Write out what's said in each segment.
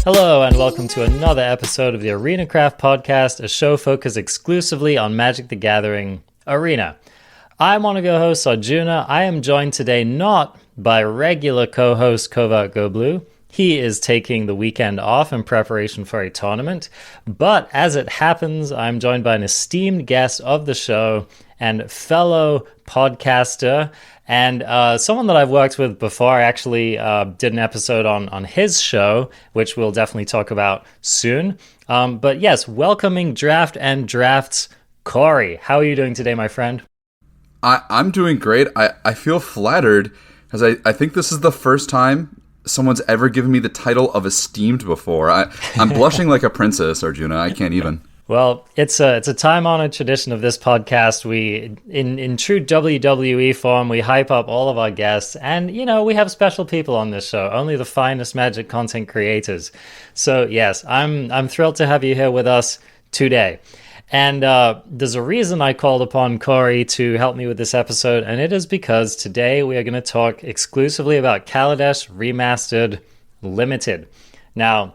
Hello and welcome to another episode of the Arena Craft Podcast, a show focused exclusively on Magic the Gathering Arena. I'm one of your hosts, Arjuna. I am joined today not by regular co-host Covert Go Blue. He is taking the weekend off in preparation for a tournament, but as it happens, I'm joined by an esteemed guest of the show and fellow podcaster and someone that I've worked with before. I actually did an episode on his show, which we'll definitely talk about soon. But yes, welcoming Draft and Drafts, Cory. How are you doing today, my friend? I'm doing great. I feel flattered, because I think this is the first time someone's ever given me the title of esteemed before. I'm blushing like a princess, Arjuna. I can't even. Well, it's a time-honored tradition of this podcast. We, in true WWE form, we hype up all of our guests, and we have special people on this show, only the finest Magic content creators. So yes, I'm thrilled to have you here with us today. And there's a reason I called upon Cory to help me with this episode, and it is because today we are going to talk exclusively about Kaladesh Remastered Limited. Now,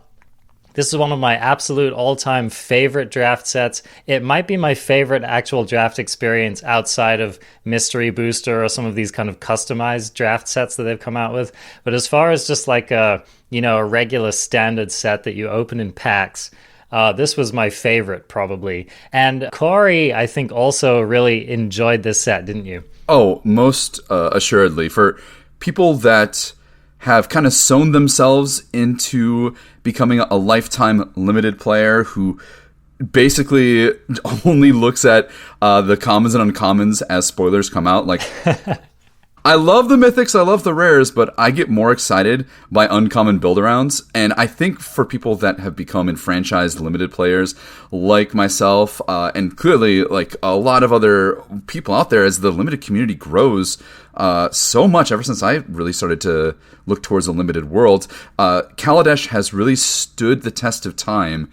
this is one of my absolute all-time favorite draft sets. It might be my favorite actual draft experience outside of Mystery Booster or some of these kind of customized draft sets that they've come out with. But as far as just like a regular standard set that you open in packs, this was my favorite probably. And Cory, I think, also really enjoyed this set, didn't you? Oh, most assuredly. For people that have kind of sewn themselves into becoming a lifetime limited player who basically only looks at the commons and uncommons as spoilers come out. Like, I love the mythics, I love the rares, but I get more excited by uncommon build-arounds. And I think for people that have become enfranchised limited players like myself, and clearly like a lot of other people out there, as the limited community grows so much ever since I really started to look towards a limited world, Kaladesh has really stood the test of time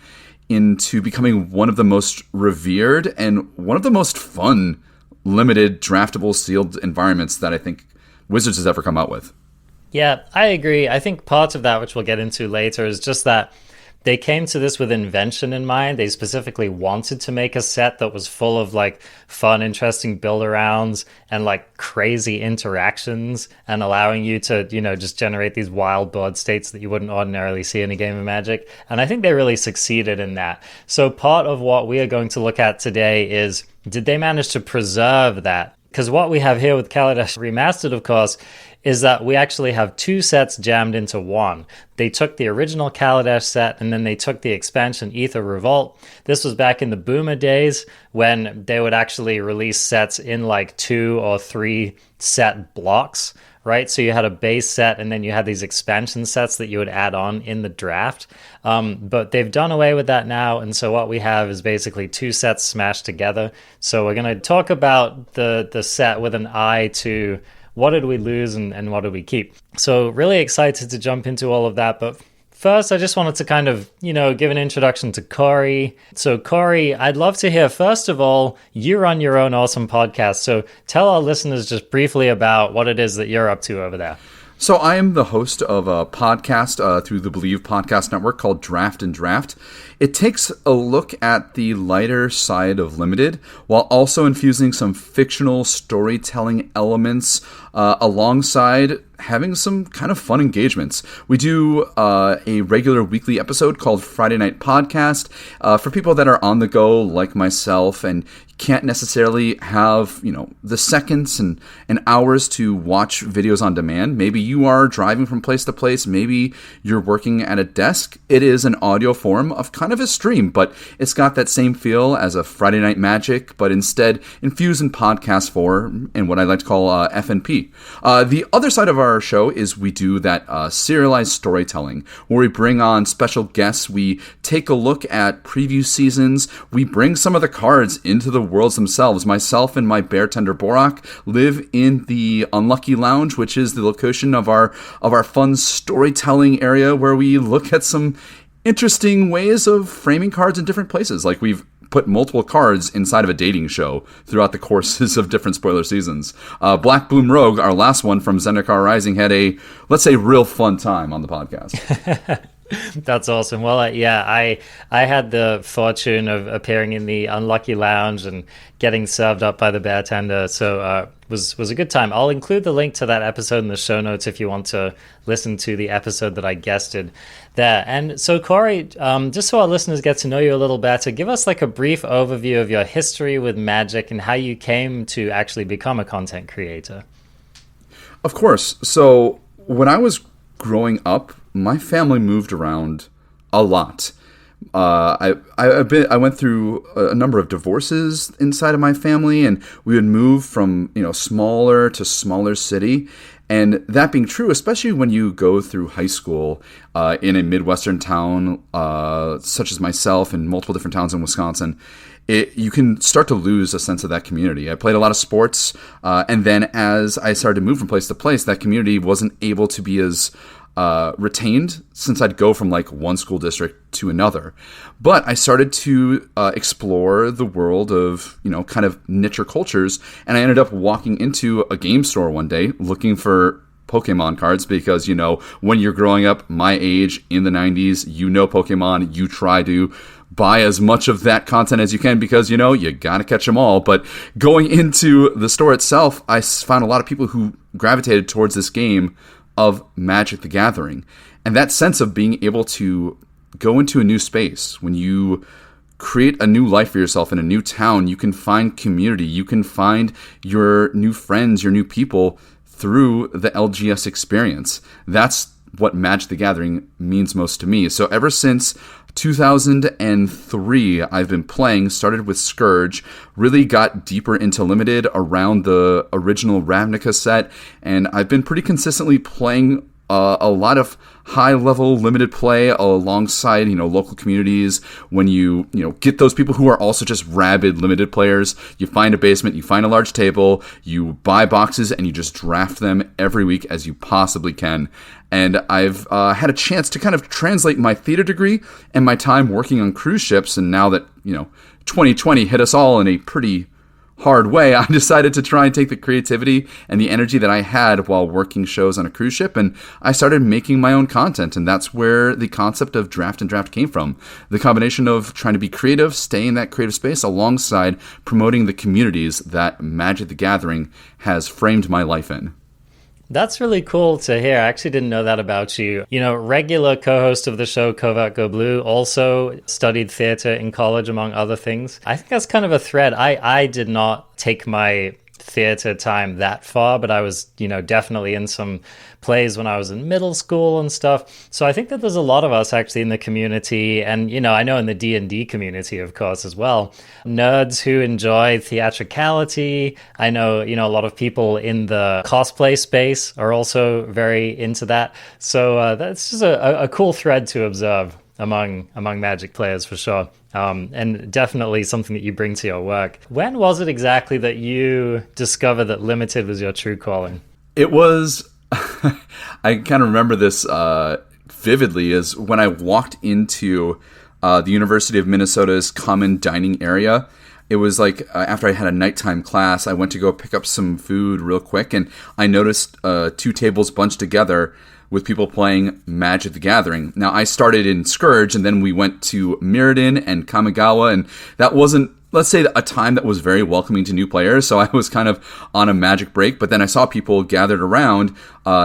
into becoming one of the most revered and one of the most fun limited draftable sealed environments that I think Wizards has ever come out with. Yeah, I agree. I think part of that, which we'll get into later, is just that they came to this with invention in mind. They specifically wanted to make a set that was full of like fun, interesting build-arounds and like crazy interactions and allowing you to, just generate these wild board states that you wouldn't ordinarily see in a game of Magic. And I think they really succeeded in that. So part of what we are going to look at today is, did they manage to preserve that? Because what we have here with Kaladesh Remastered, of course, is that we actually have two sets jammed into one. They took the original Kaladesh set and then they took the expansion Aether Revolt. This was back in the Boomer days when they would actually release sets in like 2 or 3 set blocks, right? So you had a base set and then you had these expansion sets that you would add on in the draft. But they've done away with that now. And so what we have is basically 2 sets smashed together. So we're going to talk about the set with an eye to what did we lose and what did we keep. So really excited to jump into all of that. But first, I just wanted to kind of, give an introduction to Cory. So Cory, I'd love to hear, first of all, you run your own awesome podcast. So tell our listeners just briefly about what it is that you're up to over there. So I am the host of a podcast through the Believe Podcast Network called Draft and Draft. It takes a look at the lighter side of Limited while also infusing some fictional storytelling elements alongside having some kind of fun engagements. We do a regular weekly episode called Friday Night Podcast for people that are on the go like myself and can't necessarily have, the seconds and hours to watch videos on demand. Maybe you are driving from place to place. Maybe you're working at a desk. It is an audio form of kind of a stream, but it's got that same feel as a Friday Night Magic, but instead infused in podcast form and what I like to call FNP. The other side of our show is we do that serialized storytelling where we bring on special guests. We take a look at preview seasons. We bring some of the cards into the worlds themselves. Myself and my bartender Borak live in the Unlucky Lounge, which is the location of our fun storytelling area where we look at some interesting ways of framing cards in different places. Like we've put multiple cards inside of a dating show throughout the courses of different spoiler seasons. Black Bloom Rogue, our last one from Zendikar Rising, had a, let's say, real fun time on the podcast. That's awesome. Well, I had the fortune of appearing in the Unlucky Lounge and getting served up by the bartender, so was a good time. I'll include the link to that episode in the show notes if you want to listen to the episode that I guested there. And so, Cory, just so our listeners get to know you a little better, give us like a brief overview of your history with Magic and how you came to actually become a content creator. Of course. So when I was growing up, my family moved around a lot. I went through a number of divorces inside of my family, and we would move from smaller to smaller city. And that being true, especially when you go through high school in a Midwestern town such as myself and multiple different towns in Wisconsin, you can start to lose a sense of that community. I played a lot of sports, and then as I started to move from place to place, that community wasn't able to be as retained, since I'd go from like one school district to another. But I started to explore the world of, kind of niche cultures, and I ended up walking into a game store one day looking for Pokemon cards because, when you're growing up my age in the 90s, Pokemon, you try to buy as much of that content as you can because, you got to catch them all. But going into the store itself, I found a lot of people who gravitated towards this game of Magic the Gathering. And that sense of being able to go into a new space, when you create a new life for yourself in a new town, you can find community, you can find your new friends, your new people through the LGS experience. That's what Magic the Gathering means most to me. So ever since 2003, I've been playing, started with Scourge, really got deeper into Limited around the original Ravnica set, and I've been pretty consistently playing a lot of high-level limited play alongside, local communities. When you get those people who are also just rabid limited players, you find a basement, you find a large table, you buy boxes, and you just draft them every week as you possibly can. And I've had a chance to kind of translate my theater degree and my time working on cruise ships, and now that, 2020 hit us all in a pretty hard way, I decided to try and take the creativity and the energy that I had while working shows on a cruise ship, and I started making my own content, and that's where the concept of Draft and Draft came from. The combination of trying to be creative, stay in that creative space, alongside promoting the communities that Magic the Gathering has framed my life in. That's really cool to hear. I actually didn't know that about you. Regular co-host of the show, Covert Go Blue, also studied theater in college, among other things. I think that's kind of a thread. I did not take my theater time that far, but I was, definitely in some plays when I was in middle school and stuff. So I think that there's a lot of us actually in the community, and, I know in the D&D community, of course, as well, nerds who enjoy theatricality. I know, a lot of people in the cosplay space are also very into that. So that's just a cool thread to observe among Magic players for sure. And definitely something that you bring to your work. When was it exactly that you discovered that Limited was your true calling? It was, I kind of remember this vividly, is when I walked into the University of Minnesota's common dining area. It was like after I had a nighttime class, I went to go pick up some food real quick, and I noticed two tables bunched together with people playing Magic the Gathering. Now, I started in Scourge, and then we went to Mirrodin and Kamigawa, and that wasn't, let's say, a time that was very welcoming to new players, so I was kind of on a Magic break, but then I saw people gathered around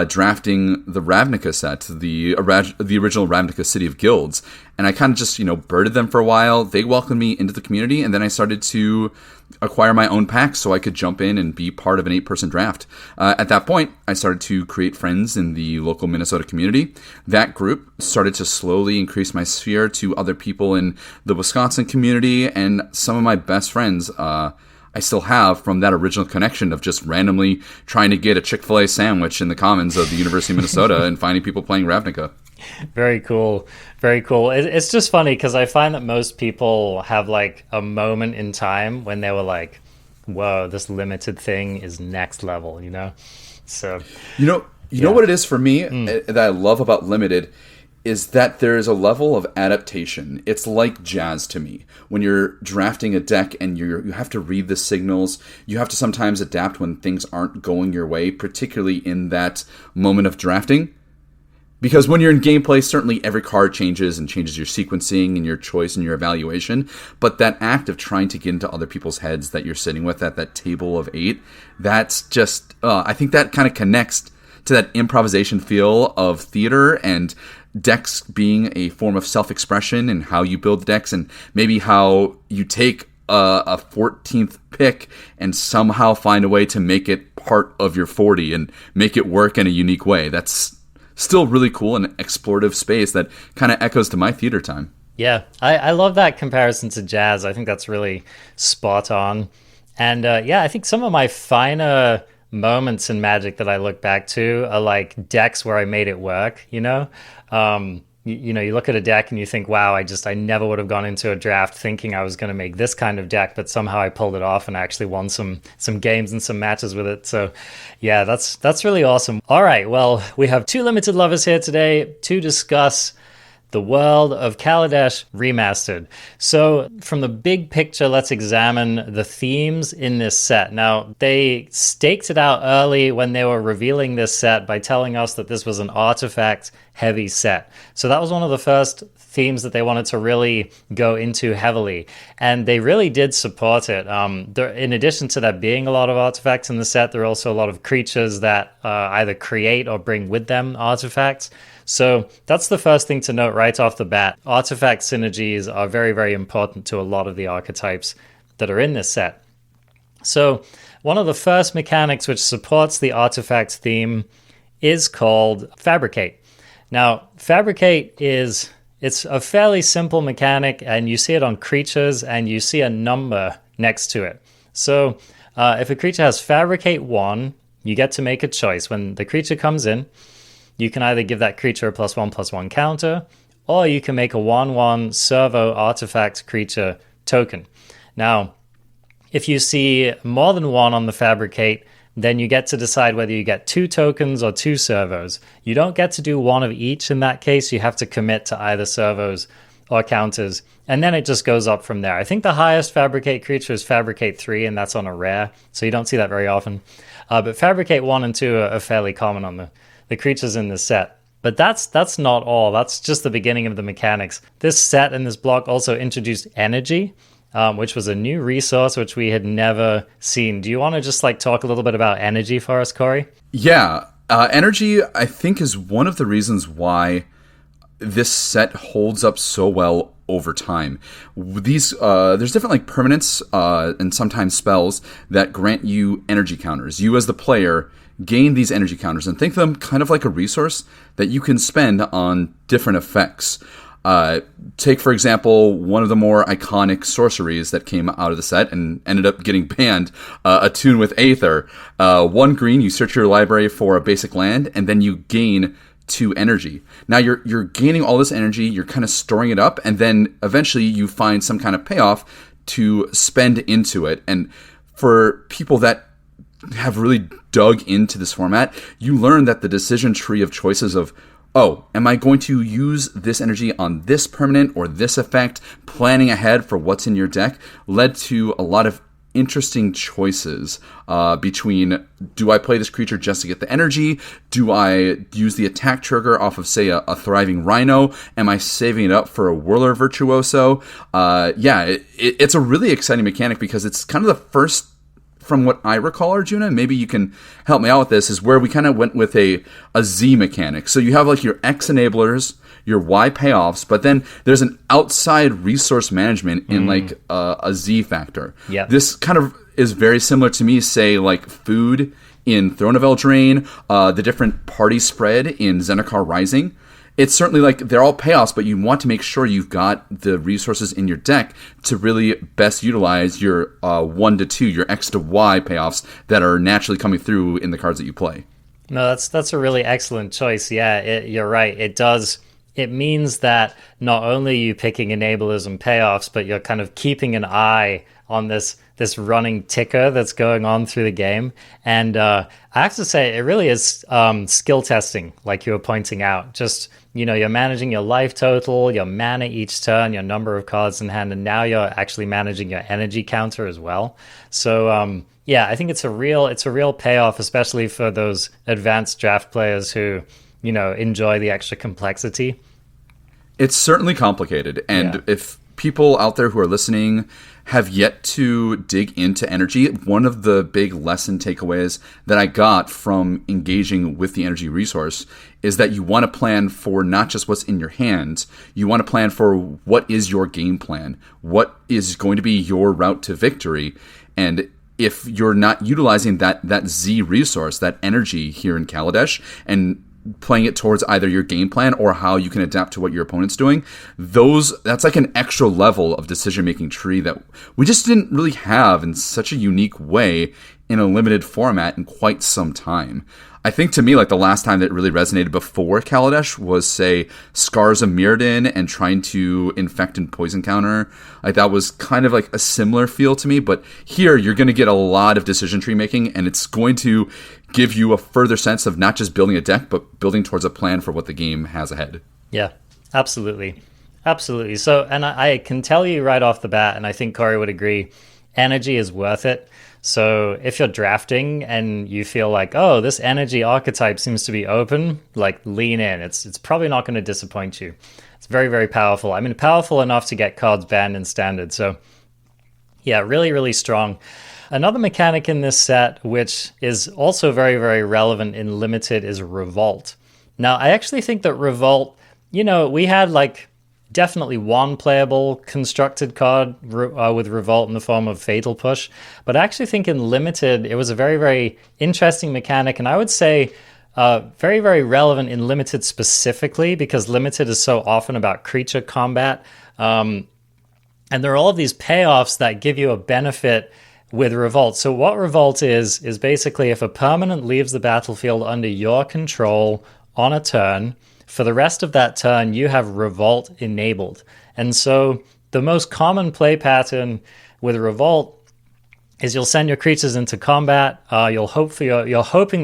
drafting the Ravnica set, the original Ravnica City of Guilds, and I kind of just, birded them for a while. They welcomed me into the community, and then I started to acquire my own packs so I could jump in and be part of an 8-person draft. At that point, I started to create friends in the local Minnesota community. That group started to slowly increase my sphere to other people in the Wisconsin community, and some of my best friends I still have from that original connection of just randomly trying to get a Chick-fil-A sandwich in the commons of the University of Minnesota and finding people playing Ravnica. Very cool. Very cool. It's just funny because I find that most people have like a moment in time when they were like, whoa, this Limited thing is next level, So, you know what it is for me that I love about Limited is that there is a level of adaptation. It's like jazz to me. When you're drafting a deck and you have to read the signals, you have to sometimes adapt when things aren't going your way, particularly in that moment of drafting. Because when you're in gameplay, certainly every card changes and changes your sequencing and your choice and your evaluation. But that act of trying to get into other people's heads that you're sitting with at that table of 8, that's just, I think that kind of connects to that improvisation feel of theater and decks being a form of self-expression and how you build decks, and maybe how you take a 14th pick and somehow find a way to make it part of your 40 and make it work in a unique way. That's still really cool and explorative space that kind of echoes to my theater time. Yeah, I love that comparison to jazz. I think that's really spot on. And I think some of my finer moments in Magic that I look back to are like decks where I made it work, you know? You look at a deck and you think, wow, I never would have gone into a draft thinking I was going to make this kind of deck, but somehow I pulled it off and actually won some games and some matches with it. So yeah, that's really awesome. All right, well, we have 2 limited lovers here today to discuss the world of Kaladesh Remastered. So from the big picture, let's examine the themes in this set. Now, they staked it out early when they were revealing this set by telling us that this was an artifact-heavy set. So that was one of the first themes that they wanted to really go into heavily. And they really did support it. In addition to that being a lot of artifacts in the set, there are also a lot of creatures that either create or bring with them artifacts. So that's the first thing to note right off the bat. Artifact synergies are very, very important to a lot of the archetypes that are in this set. So one of the first mechanics which supports the artifact theme is called Fabricate. Now, Fabricate it's a fairly simple mechanic, and you see it on creatures, and you see a number next to it. So if a creature has Fabricate 1, you get to make a choice. When the creature comes in, you can either give that creature a +1/+1 counter, or you can make a 1/1 servo artifact creature token. Now, if you see more than one on the Fabricate, then you get to decide whether you get 2 tokens or 2 servos. You don't get to do one of each in that case. You have to commit to either servos or counters, and then it just goes up from there. I think the highest Fabricate creature is Fabricate 3, and that's on a rare, so you don't see that very often. But Fabricate 1 and 2 are fairly common on the creatures in this set. But that's not all. That's just the beginning of the mechanics. This set and this block also introduced Energy, which was a new resource which we had never seen. Do you want to just talk a little bit about Energy for us, Cory? Yeah, Energy, I think, is one of the reasons why this set holds up so well over time. These there's different permanents and sometimes spells that grant you energy counters. You as the player gain these energy counters and think of them kind of like a resource that you can spend on different effects. Take, for example, one of the more iconic sorceries that came out of the set and ended up getting banned, Attune with Aether. 1 green, you search your library for a basic land, and then you gain 2 energy. Now you're gaining all this energy, you're kind of storing it up, and then eventually you find some kind of payoff to spend into it. And for people that have really dug into this format, you learn that the decision tree of choices of, oh, am I going to use this energy on this permanent or this effect, planning ahead for what's in your deck, led to a lot of interesting choices between, do I play this creature just to get the energy? Do I use the attack trigger off of, say, a Thriving Rhino? Am I saving it up for a Whirler Virtuoso? It's a really exciting mechanic because it's kind of the first, from what I recall, Arjuna, maybe you can help me out with this, is where we kind of went with a Z mechanic. So you have your X enablers, your Y payoffs, but then there's an outside resource management in a Z factor. Yeah. This kind of is very similar to me, say, food in Throne of Eldraine, the different party spread in Zendikar Rising. It's certainly they're all payoffs, but you want to make sure you've got the resources in your deck to really best utilize your 1 to 2, your X to Y payoffs that are naturally coming through in the cards that you play. No, that's a really excellent choice. Yeah, you're right. It does it means that not only are you picking enablers and payoffs, but you're kind of keeping an eye on this running ticker that's going on through the game. And I have to say, it really is skill testing, like you were pointing out. Just, you're managing your life total, your mana each turn, your number of cards in hand, and now you're actually managing your energy counter as well. So yeah, I think it's a real payoff, especially for those advanced draft players who enjoy the extra complexity. It's certainly complicated, and if people out there who are listening have yet to dig into energy, one of the big lesson takeaways that I got from engaging with the energy resource is that you want to plan for not just what's in your hands, you want to plan for what is your game plan, what is going to be your route to victory. And if you're not utilizing that Z resource, that energy here in Kaladesh, and playing it towards either your game plan or how you can adapt to what your opponent's doing, that's like an extra level of decision-making tree that we just didn't really have in such a unique way in a limited format in quite some time. I think to me, like the last time that really resonated before Kaladesh was, say, Scars of Mirrodin and trying to infect and poison counter. Like that was kind of like a similar feel to me, but here you're going to get a lot of decision tree making, and it's going to give you a further sense of not just building a deck, but building towards a plan for what the game has ahead. Yeah, absolutely. Absolutely. So, and I can tell you right off the bat, and I think Cory would agree, energy is worth it. So if you're drafting and you feel like, oh, this energy archetype seems to be open, like lean in. It's probably not going to disappoint you. It's very, very powerful. I mean, powerful enough to get cards banned in standard. So yeah, really, really strong. Another mechanic in this set, which is also very, very relevant in limited, is Revolt. Now, I actually think that Revolt, we had like definitely one playable constructed card with Revolt in the form of Fatal Push, but I actually think in limited it was a very, very interesting mechanic, and I would say very, very relevant in limited specifically because limited is so often about creature combat, and there are all of these payoffs that give you a benefit with Revolt. So what Revolt is basically if a permanent leaves the battlefield under your control on a turn, for the rest of that turn, you have Revolt enabled. And so the most common play pattern with Revolt is you'll send your creatures into combat. You're hoping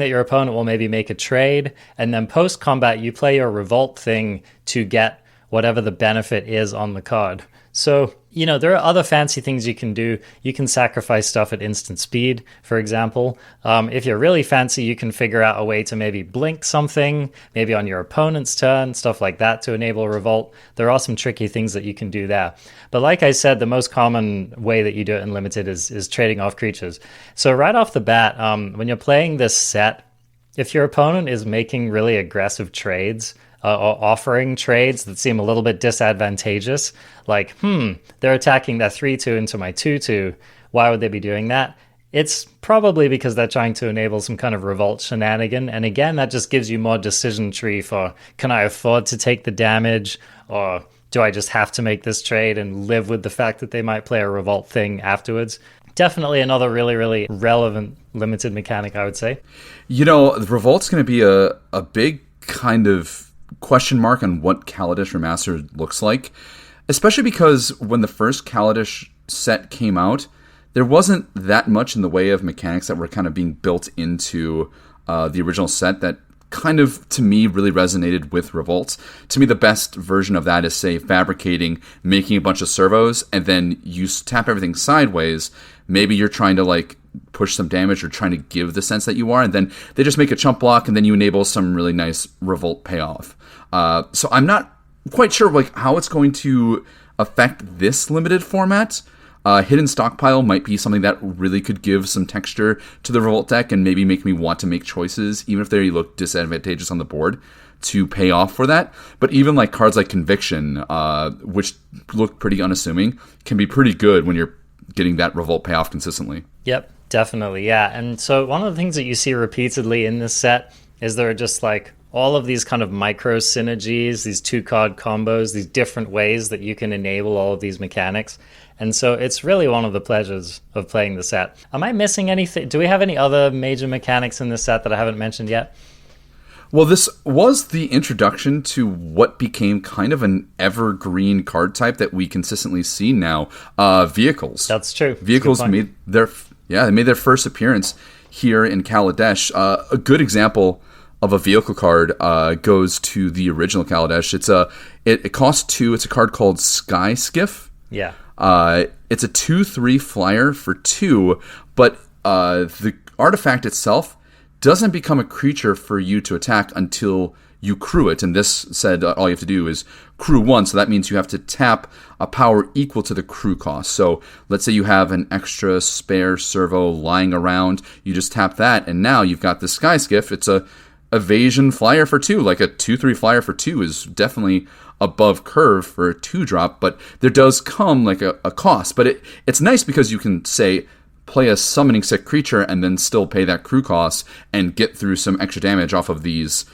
that your opponent will maybe make a trade, and then post-combat, you play your Revolt thing to get whatever the benefit is on the card. So, there are other fancy things you can do. You can sacrifice stuff at instant speed, for example. If you're really fancy, you can figure out a way to maybe blink something, maybe on your opponent's turn, stuff like that to enable Revolt. There are some tricky things that you can do there. But like I said, the most common way that you do it in Limited is trading off creatures. So right off the bat, when you're playing this set, if your opponent is making really aggressive trades, or offering trades that seem a little bit disadvantageous, like, they're attacking that 3/2 into my 2/2. Why would they be doing that? It's probably because they're trying to enable some kind of Revolt shenanigan. And again, that just gives you more decision tree for, can I afford to take the damage? Or do I just have to make this trade and live with the fact that they might play a Revolt thing afterwards? Definitely another really, really relevant limited mechanic, I would say. Revolt's going to be a big kind of question mark on what Kaladesh Remastered looks like, especially because when the first Kaladesh set came out, there wasn't that much in the way of mechanics that were kind of being built into the original set that kind of, to me, really resonated with Revolt. To me, the best version of that is, say, fabricating, making a bunch of servos, and then you tap everything sideways. Maybe you're trying to, like, push some damage or trying to give the sense that you are, and then they just make a chump block, and then you enable some really nice Revolt payoff. So I'm not quite sure like how it's going to affect this limited format. Hidden Stockpile might be something that really could give some texture to the Revolt deck and maybe make me want to make choices, even if they look disadvantageous on the board, to pay off for that. But even like cards like Conviction, which look pretty unassuming, can be pretty good when you're getting that Revolt payoff consistently. Yep, definitely, yeah. And so one of the things that you see repeatedly in this set is there are just like all of these kind of micro synergies, these 2-card combos, these different ways that you can enable all of these mechanics. And so it's really one of the pleasures of playing the set. Am I missing anything? Do we have any other major mechanics in this set that I haven't mentioned yet? Well, this was the introduction to what became kind of an evergreen card type that we consistently see now, vehicles. That's true. Vehicles made they made their first appearance here in Kaladesh. A good example of a vehicle card goes to the original Kaladesh. It costs 2. It's a card called Sky Skiff. Yeah. It's a 2/3 flyer for 2, but the artifact itself doesn't become a creature for you to attack until you crew it. And this said all you have to do is crew 1, so that means you have to tap a power equal to the crew cost. So let's say you have an extra spare servo lying around, you just tap that, and now you've got the Sky Skiff. It's a evasion flyer for 2. Like a 2/3 flyer for 2 is definitely above curve for a 2-drop, but there does come like a cost. But it's nice because you can say play a summoning sick creature and then still pay that crew cost and get through some extra damage off of these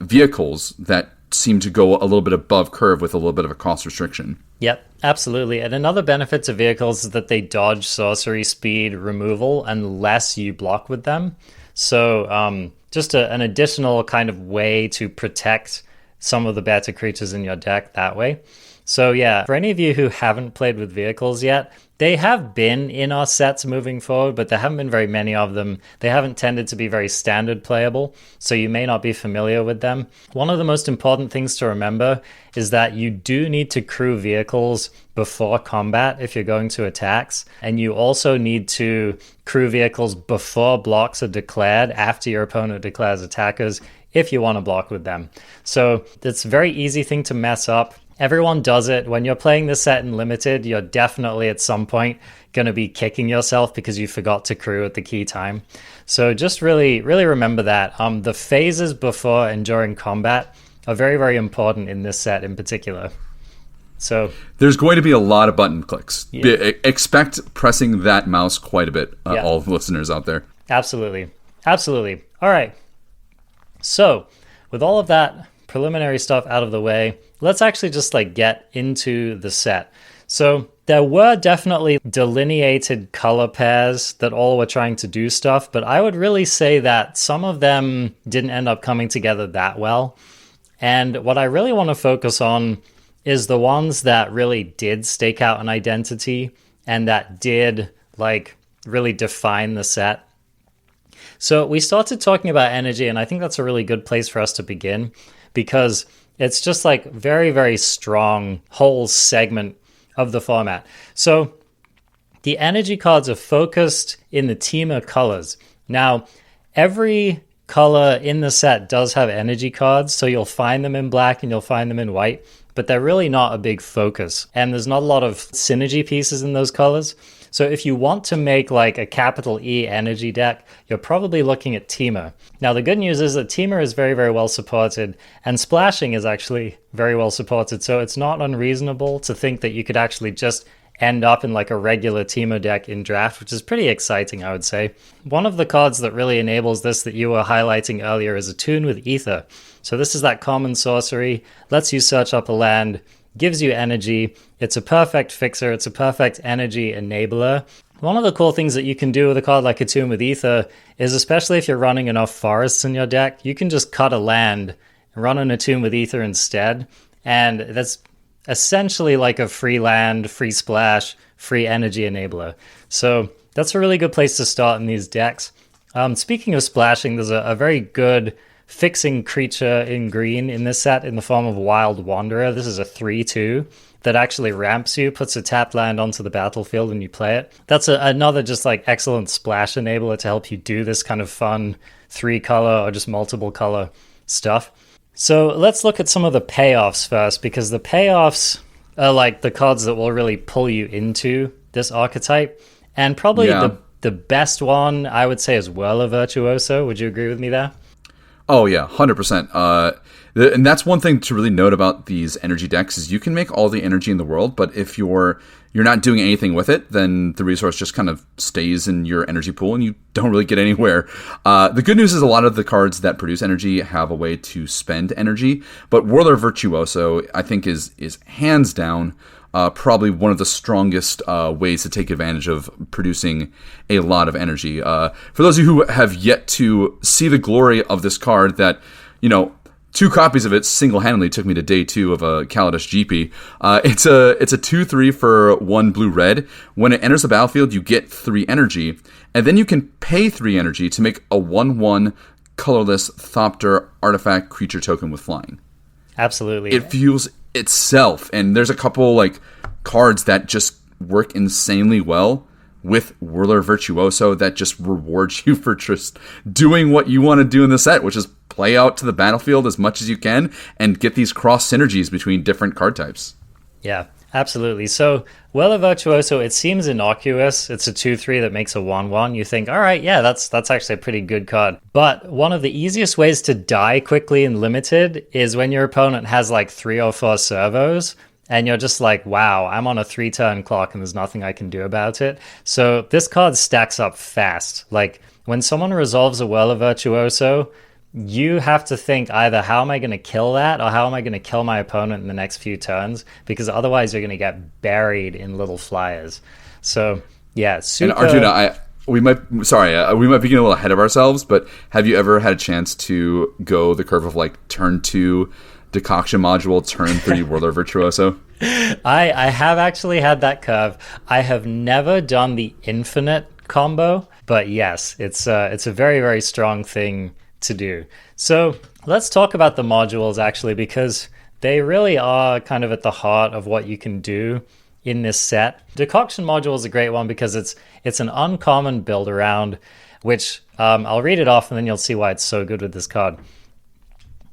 vehicles that seem to go a little bit above curve with a little bit of a cost restriction. Yep, absolutely. And another benefit to vehicles is that they dodge sorcery speed removal unless you block with them. So just an additional kind of way to protect some of the better creatures in your deck that way. So yeah, for any of you who haven't played with vehicles yet, they have been in our sets moving forward, but there haven't been very many of them. They haven't tended to be very standard playable, so you may not be familiar with them. One of the most important things to remember is that you do need to crew vehicles before combat if you're going to attacks, and you also need to crew vehicles before blocks are declared after your opponent declares attackers if you want to block with them. So it's a very easy thing to mess up. Everyone does it. When you're playing this set in Limited, you're definitely at some point going to be kicking yourself because you forgot to crew at the key time. So just really, really remember that. The phases before and during combat are very, very important in this set in particular. So there's going to be a lot of button clicks. Yeah. Expect pressing that mouse quite a bit, all the listeners out there. Absolutely. Absolutely. All right. So with all of that preliminary stuff out of the way, let's actually just get into the set. So there were definitely delineated color pairs that all were trying to do stuff, but I would really say that some of them didn't end up coming together that well. And what I really want to focus on is the ones that really did stake out an identity and that did really define the set. So we started talking about energy, and I think that's a really good place for us to begin because it's just very, very strong whole segment of the format. So the energy cards are focused in the Temur colors. Now, every color in the set does have energy cards, so you'll find them in black and you'll find them in white, but they're really not a big focus. And there's not a lot of synergy pieces in those colors. So if you want to make a capital E energy deck, you're probably looking at Temur. Now, the good news is that Temur is very, very well supported, and splashing is actually very well supported. So it's not unreasonable to think that you could actually just end up in a regular Temur deck in draft, which is pretty exciting, I would say. One of the cards that really enables this that you were highlighting earlier is Attune with Ether. So this is that common sorcery, lets you search up a land, gives you energy. It's a perfect fixer. It's a perfect energy enabler. One of the cool things that you can do with a card like Attune with Ether is, especially if you're running enough forests in your deck, you can just cut a land and run an Attune with Ether instead. And that's essentially a free land, free splash, free energy enabler. So that's a really good place to start in these decks. Speaking of splashing, there's a very good fixing creature in green in this set in the form of Wild Wanderer. This is a 3/2 that actually ramps you, puts a tapped land onto the battlefield when you play it. That's another just excellent splash enabler to help you do this kind of fun 3-color or just multiple color stuff. So let's look at some of the payoffs first, because the payoffs are the cards that will really pull you into this archetype. And probably the best one I would say is Whirler Virtuoso. Would you agree with me there? Oh yeah, 100%. And that's one thing to really note about these energy decks is you can make all the energy in the world, but if you're not doing anything with it, then the resource just kind of stays in your energy pool and you don't really get anywhere. The good news is a lot of the cards that produce energy have a way to spend energy, but Whirler Virtuoso, I think, is hands down probably one of the strongest ways to take advantage of producing a lot of energy. For those of you who have yet to see the glory of this card that, 2 copies of it single-handedly took me to day 2 of a Kaladesh GP. It's a 2/3 for 1 blue-red. When it enters the battlefield, you get 3 energy, and then you can pay 3 energy to make a 1/1 colorless Thopter artifact creature token with flying. Absolutely. It fuels itself, and there's a couple cards that just work insanely well with Whirler Virtuoso that just rewards you for just doing what you want to do in the set, which is play out to the battlefield as much as you can and get these cross synergies between different card types. Yeah, absolutely. So Whirler Virtuoso, it seems innocuous. It's a 2/3 that makes a 1/1. You think, all right, yeah, that's actually a pretty good card. But one of the easiest ways to die quickly in Limited is when your opponent has 3 or 4 servos, and you're just like, wow, I'm on a 3-turn clock and there's nothing I can do about it. So this card stacks up fast. When someone resolves a Whirler Virtuoso, you have to think either how am I going to kill that or how am I going to kill my opponent in the next few turns, because otherwise you're going to get buried in little flyers. So yeah, super. And Arjuna, we might be getting a little ahead of ourselves, but have you ever had a chance to go the curve of turn 2 Decoction Module, turn 3 Whirler Virtuoso? I have actually had that curve. I have never done the infinite combo, but yes, it's a very, very strong thing to do. So let's talk about the modules actually, because they really are kind of at the heart of what you can do in this set. Decoction Module is a great one because it's an uncommon build around, which I'll read it off and then you'll see why it's so good with this card.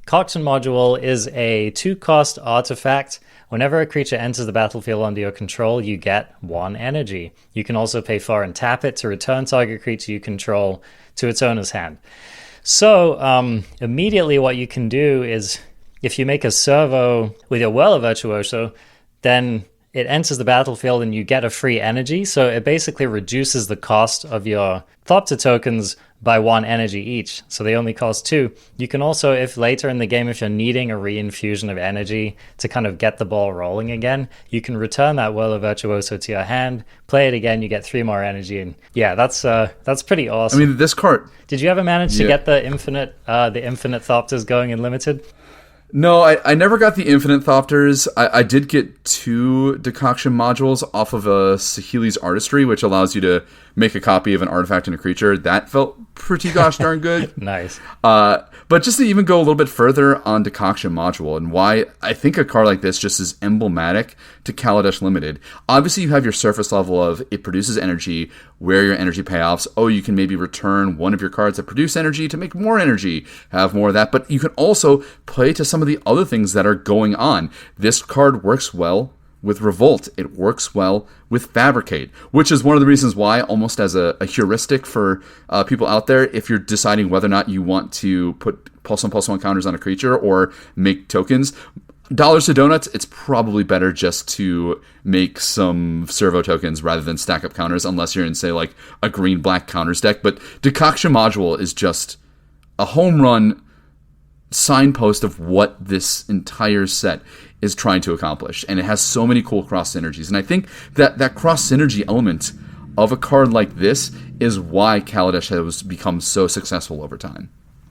Decoction Module is a 2-cost artifact. Whenever a creature enters the battlefield under your control, you get 1 energy. You can also pay 4 and tap it to return target creature you control to its owner's hand. So immediately what you can do is, if you make a servo with your Whirler Virtuoso, then it enters the battlefield and you get a free energy. So it basically reduces the cost of your Thopter tokens by 1 energy each. So they only cost 2. You can also, if later in the game, if you're needing a reinfusion of energy to kind of get the ball rolling again, you can return that Whirler Virtuoso to your hand, play it again, you get 3 more energy. And yeah, that's pretty awesome. I mean, this card... Did you ever manage to get the infinite Thopters going in Limited? No, I never got the infinite Thopters. I did get 2 Decoction Modules off of a Saheeli's Artistry, which allows you to make a copy of an artifact and a creature. That felt pretty gosh darn good. Nice. But just to even go a little bit further on Decoction Module and why I think a card like this just is emblematic to Kaladesh Limited. Obviously, you have your surface level of it produces energy, where your energy payoffs. Oh, you can maybe return one of your cards that produce energy to make more energy, have more of that. But you can also play to some of the other things that are going on. This card works well with Revolt. It works well with Fabricate, which is one of the reasons why, almost as a heuristic for people out there, if you're deciding whether or not you want to put +1/+1 counters on a creature or make tokens, dollars to donuts, it's probably better just to make some servo tokens rather than stack up counters, unless you're in, say, a green-black counters deck. But Decoction Module is just a home run signpost of what this entire set is trying to accomplish, and it has so many cool cross synergies. And I think that cross synergy element of a card like this is why Kaladesh has become so successful over time.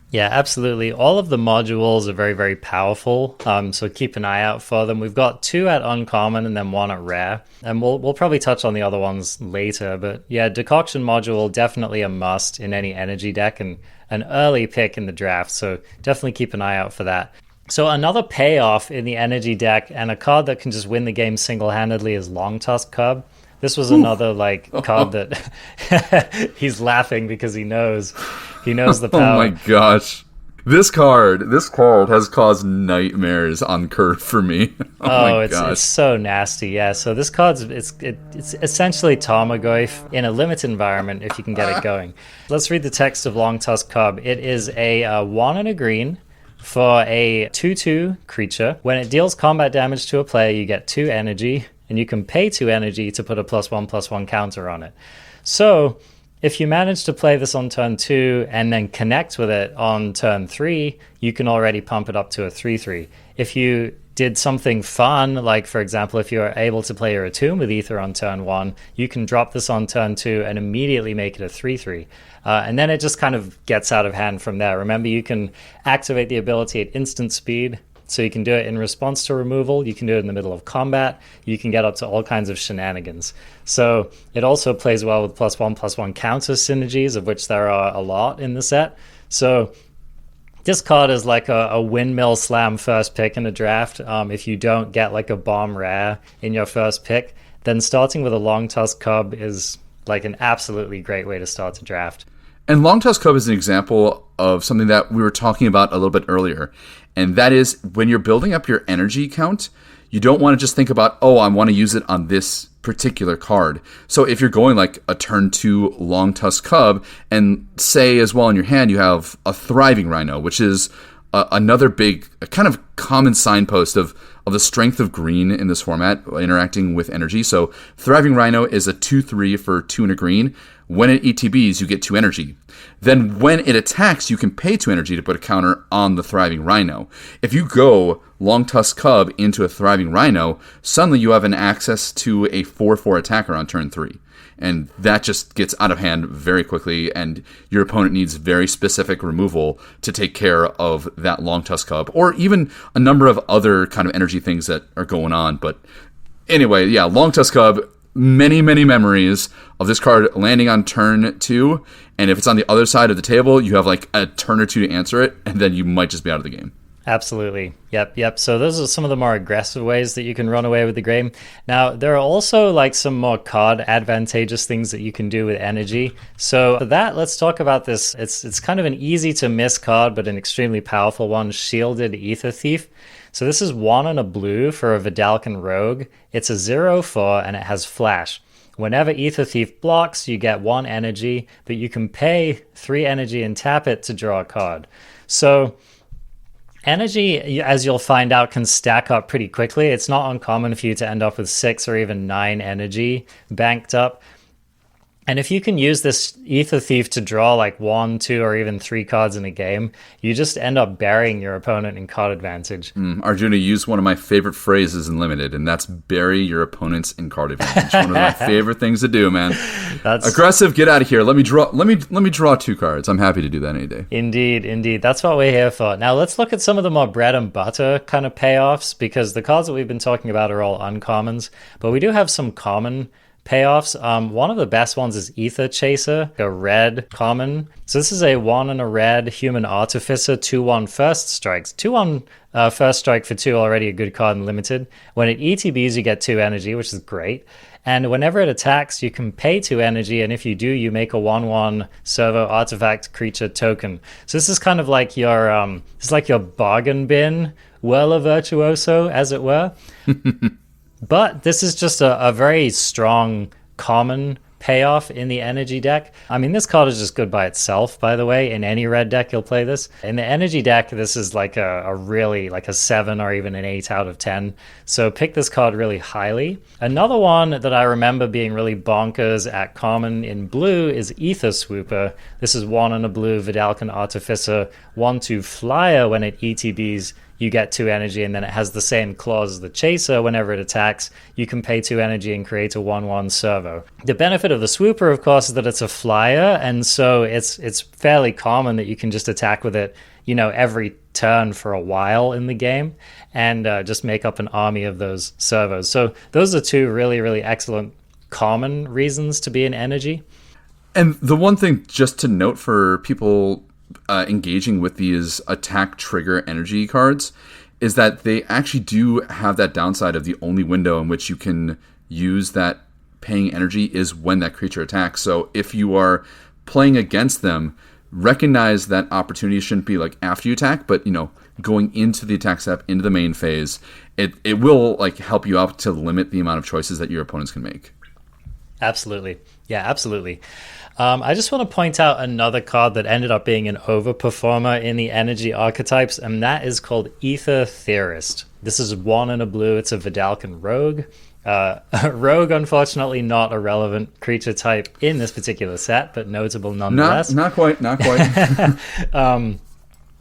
Yeah, absolutely. All of the modules are very, very powerful, so keep an eye out for them. We've got 2 at uncommon and then 1 at rare, and we'll probably touch on the other ones later. But yeah, Decoction Module, definitely a must in any energy deck and an early pick in the draft, so definitely keep an eye out for that. So another payoff in the energy deck and a card that can just win the game single-handedly is Long Tusk Cub. This was another card that he's laughing because he knows the power. Oh my gosh. This card has caused nightmares on Kurt for me. It's so nasty. Yeah. So this card's it's essentially Tarmogoyf in a limited environment if you can get it going. Let's read the text of Long Tusk Cub. It is a 1 and a green for a 2/2 creature. When it deals combat damage to a player, you get 2 energy, and you can pay 2 energy to put a +1/+1 counter on it. So if you manage to play this on turn 2 and then connect with it on turn 3, you can already pump it up to a 3/3. If you did something fun, like for example, if you're able to play your Attune with Ether on turn 1, you can drop this on turn 2 and immediately make it a 3/3. And then it just kind of gets out of hand from there. Remember, you can activate the ability at instant speed, so you can do it in response to removal, you can do it in the middle of combat, you can get up to all kinds of shenanigans. So it also plays well with +1/+1 counter synergies, of which there are a lot in the set. So this card is like a windmill slam first pick in a draft. If you don't get like a bomb rare in your first pick, then starting with a Long Tusk Cub is like an absolutely great way to start a draft. And Long Tusk Cub is an example of something that we were talking about a little bit earlier. And that is when you're building up your energy count, you don't want to just think about, oh, I want to use it on this particular card. So if you're going like a turn 2 Long Tusk Cub, and say as well in your hand you have a Thriving Rhino, which is another big kind of common signpost of the strength of green in this format interacting with energy. So Thriving Rhino is a 2/3 for 2 and a green. When it ETBs, you get 2 energy. Then when it attacks, you can pay 2 energy to put a counter on the Thriving Rhino. If you go Long Tusk Cub into a Thriving Rhino, suddenly you have an access to a 4/4 attacker on turn 3. And that just gets out of hand very quickly, and your opponent needs very specific removal to take care of that Long Tusk Cub, or even a number of other kind of energy things that are going on. But anyway, yeah, Long Tusk Cub, many, many memories of this card landing on turn 2, and if it's on the other side of the table, you have like a turn or 2 to answer it, and then you might just be out of the game. Absolutely. Yep. So those are some of the more aggressive ways that you can run away with the game. Now, there are also like some more card advantageous things that you can do with energy. So for that, let's talk about this. It's kind of an easy to miss card, but an extremely powerful one, Shielded Ether Thief. So this is 1 and a blue for a Vidalcan Rogue. It's a 0/4 and it has Flash. Whenever Ether Thief blocks, you get 1 energy, but you can pay 3 energy and tap it to draw a card. So energy, as you'll find out, can stack up pretty quickly. It's not uncommon for you to end up with 6 or even 9 energy banked up. And if you can use this Ether Thief to draw like 1, 2, or even 3 cards in a game, you just end up burying your opponent in card advantage. Arjuna used one of my favorite phrases in Limited, and that's bury your opponents in card advantage. One of my favorite things to do, man. That's aggressive. Get out of here. Let me draw 2 cards. I'm happy to do that any day. Indeed. That's what we're here for. Now let's look at some of the more bread and butter kind of payoffs, because the cards that we've been talking about are all uncommons, but we do have some common payoffs. One of the best ones is Ether Chaser, a red common. So this is a 1 and a red Human Artificer, 2/1 first strikes. 2/1 first strike for 2, already a good card in Limited. When it ETBs, you get 2 energy, which is great. And whenever it attacks, you can pay 2 energy, and if you do, you make a 1/1 servo artifact creature token. So this is kind of like your bargain bin Whirler Virtuoso, as it were. But this is just a very strong common payoff in the energy deck. I mean, this card is just good by itself, by the way. In any red deck, you'll play this. In the energy deck, this is like a really like a 7 or even an 8 out of 10. So pick this card really highly. Another one that I remember being really bonkers at common in blue is Ether Swooper. This is 1 and a blue Vidalcan Artificer, 1/2 flyer. When it ETBs, you get 2 energy, and then it has the same clause as the Chaser. Whenever it attacks, you can pay 2 energy and create a 1/1 servo. The benefit of the Swooper, of course, is that it's a flyer, and so it's fairly common that you can just attack with it, every turn for a while in the game, and just make up an army of those servos. So those are 2 really, really excellent common reasons to be in energy. And the one thing just to note for people engaging with these attack trigger energy cards is that they actually do have that downside of the only window in which you can use that paying energy is when that creature attacks. So if you are playing against them, recognize that opportunity shouldn't be like after you attack, but going into the attack step, into the main phase, it will like help you out to limit the amount of choices that your opponents can make. Absolutely. Yeah, absolutely. I just want to point out another card that ended up being an overperformer in the energy archetypes, and that is called Ether Theorist. This is 1 and a blue. It's a Vidalcan Rogue. Rogue, unfortunately, not a relevant creature type in this particular set, but notable nonetheless. Not quite.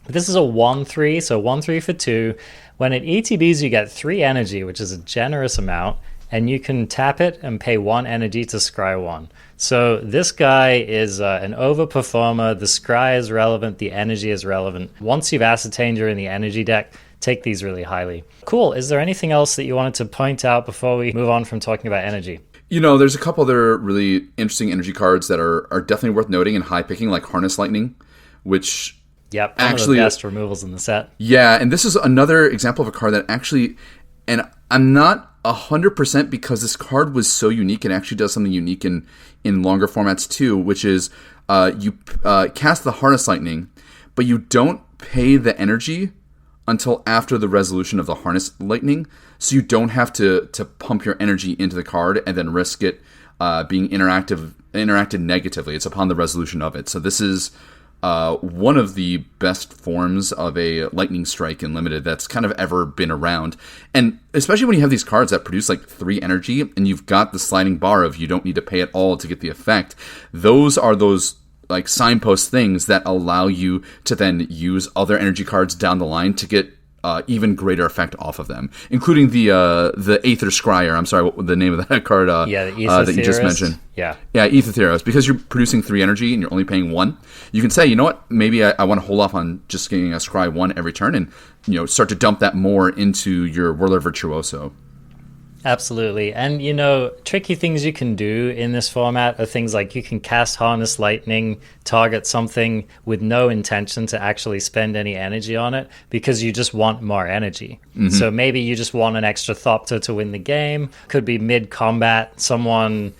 This is a 1/3, so 1/3 for 2. When it ETBs, you get 3 energy, which is a generous amount, and you can tap it and pay 1 energy to scry 1. So this guy is an overperformer. The scry is relevant, the energy is relevant. Once you've ascertained you're in the energy deck, take these really highly. Cool. Is there anything else that you wanted to point out before we move on from talking about energy? There's a couple other really interesting energy cards that are definitely worth noting and high picking, like Harness Lightning, which... Yep, one of the best removals in the set. Yeah, and this is another example of a card that actually, and I'm not 100% because this card was so unique and actually does something unique in longer formats too, which is you cast the Harness Lightning, but you don't pay the energy until after the resolution of the Harness Lightning, so you don't have to pump your energy into the card and then risk it being interacted negatively. It's upon the resolution of it. So this is one of the best forms of a lightning strike in Limited that's kind of ever been around. And especially when you have these cards that produce like 3 energy and you've got the sliding bar of you don't need to pay at all to get the effect. Those are those like signpost things that allow you to then use other energy cards down the line to get even greater effect off of them, including the Aether Scryer. I'm sorry, what was the name of that card? The Aether that you just mentioned. Yeah, Aether Theros. Because you're producing 3 energy and you're only paying 1, you can say, you know what, maybe I want to hold off on just getting a Scry 1 every turn and start to dump that more into your Whirler Virtuoso. Absolutely. And, tricky things you can do in this format are things like you can cast Harness Lightning, target something with no intention to actually spend any energy on it because you just want more energy. Mm-hmm. So maybe you just want an extra Thopter to win the game. Could be mid-combat, someone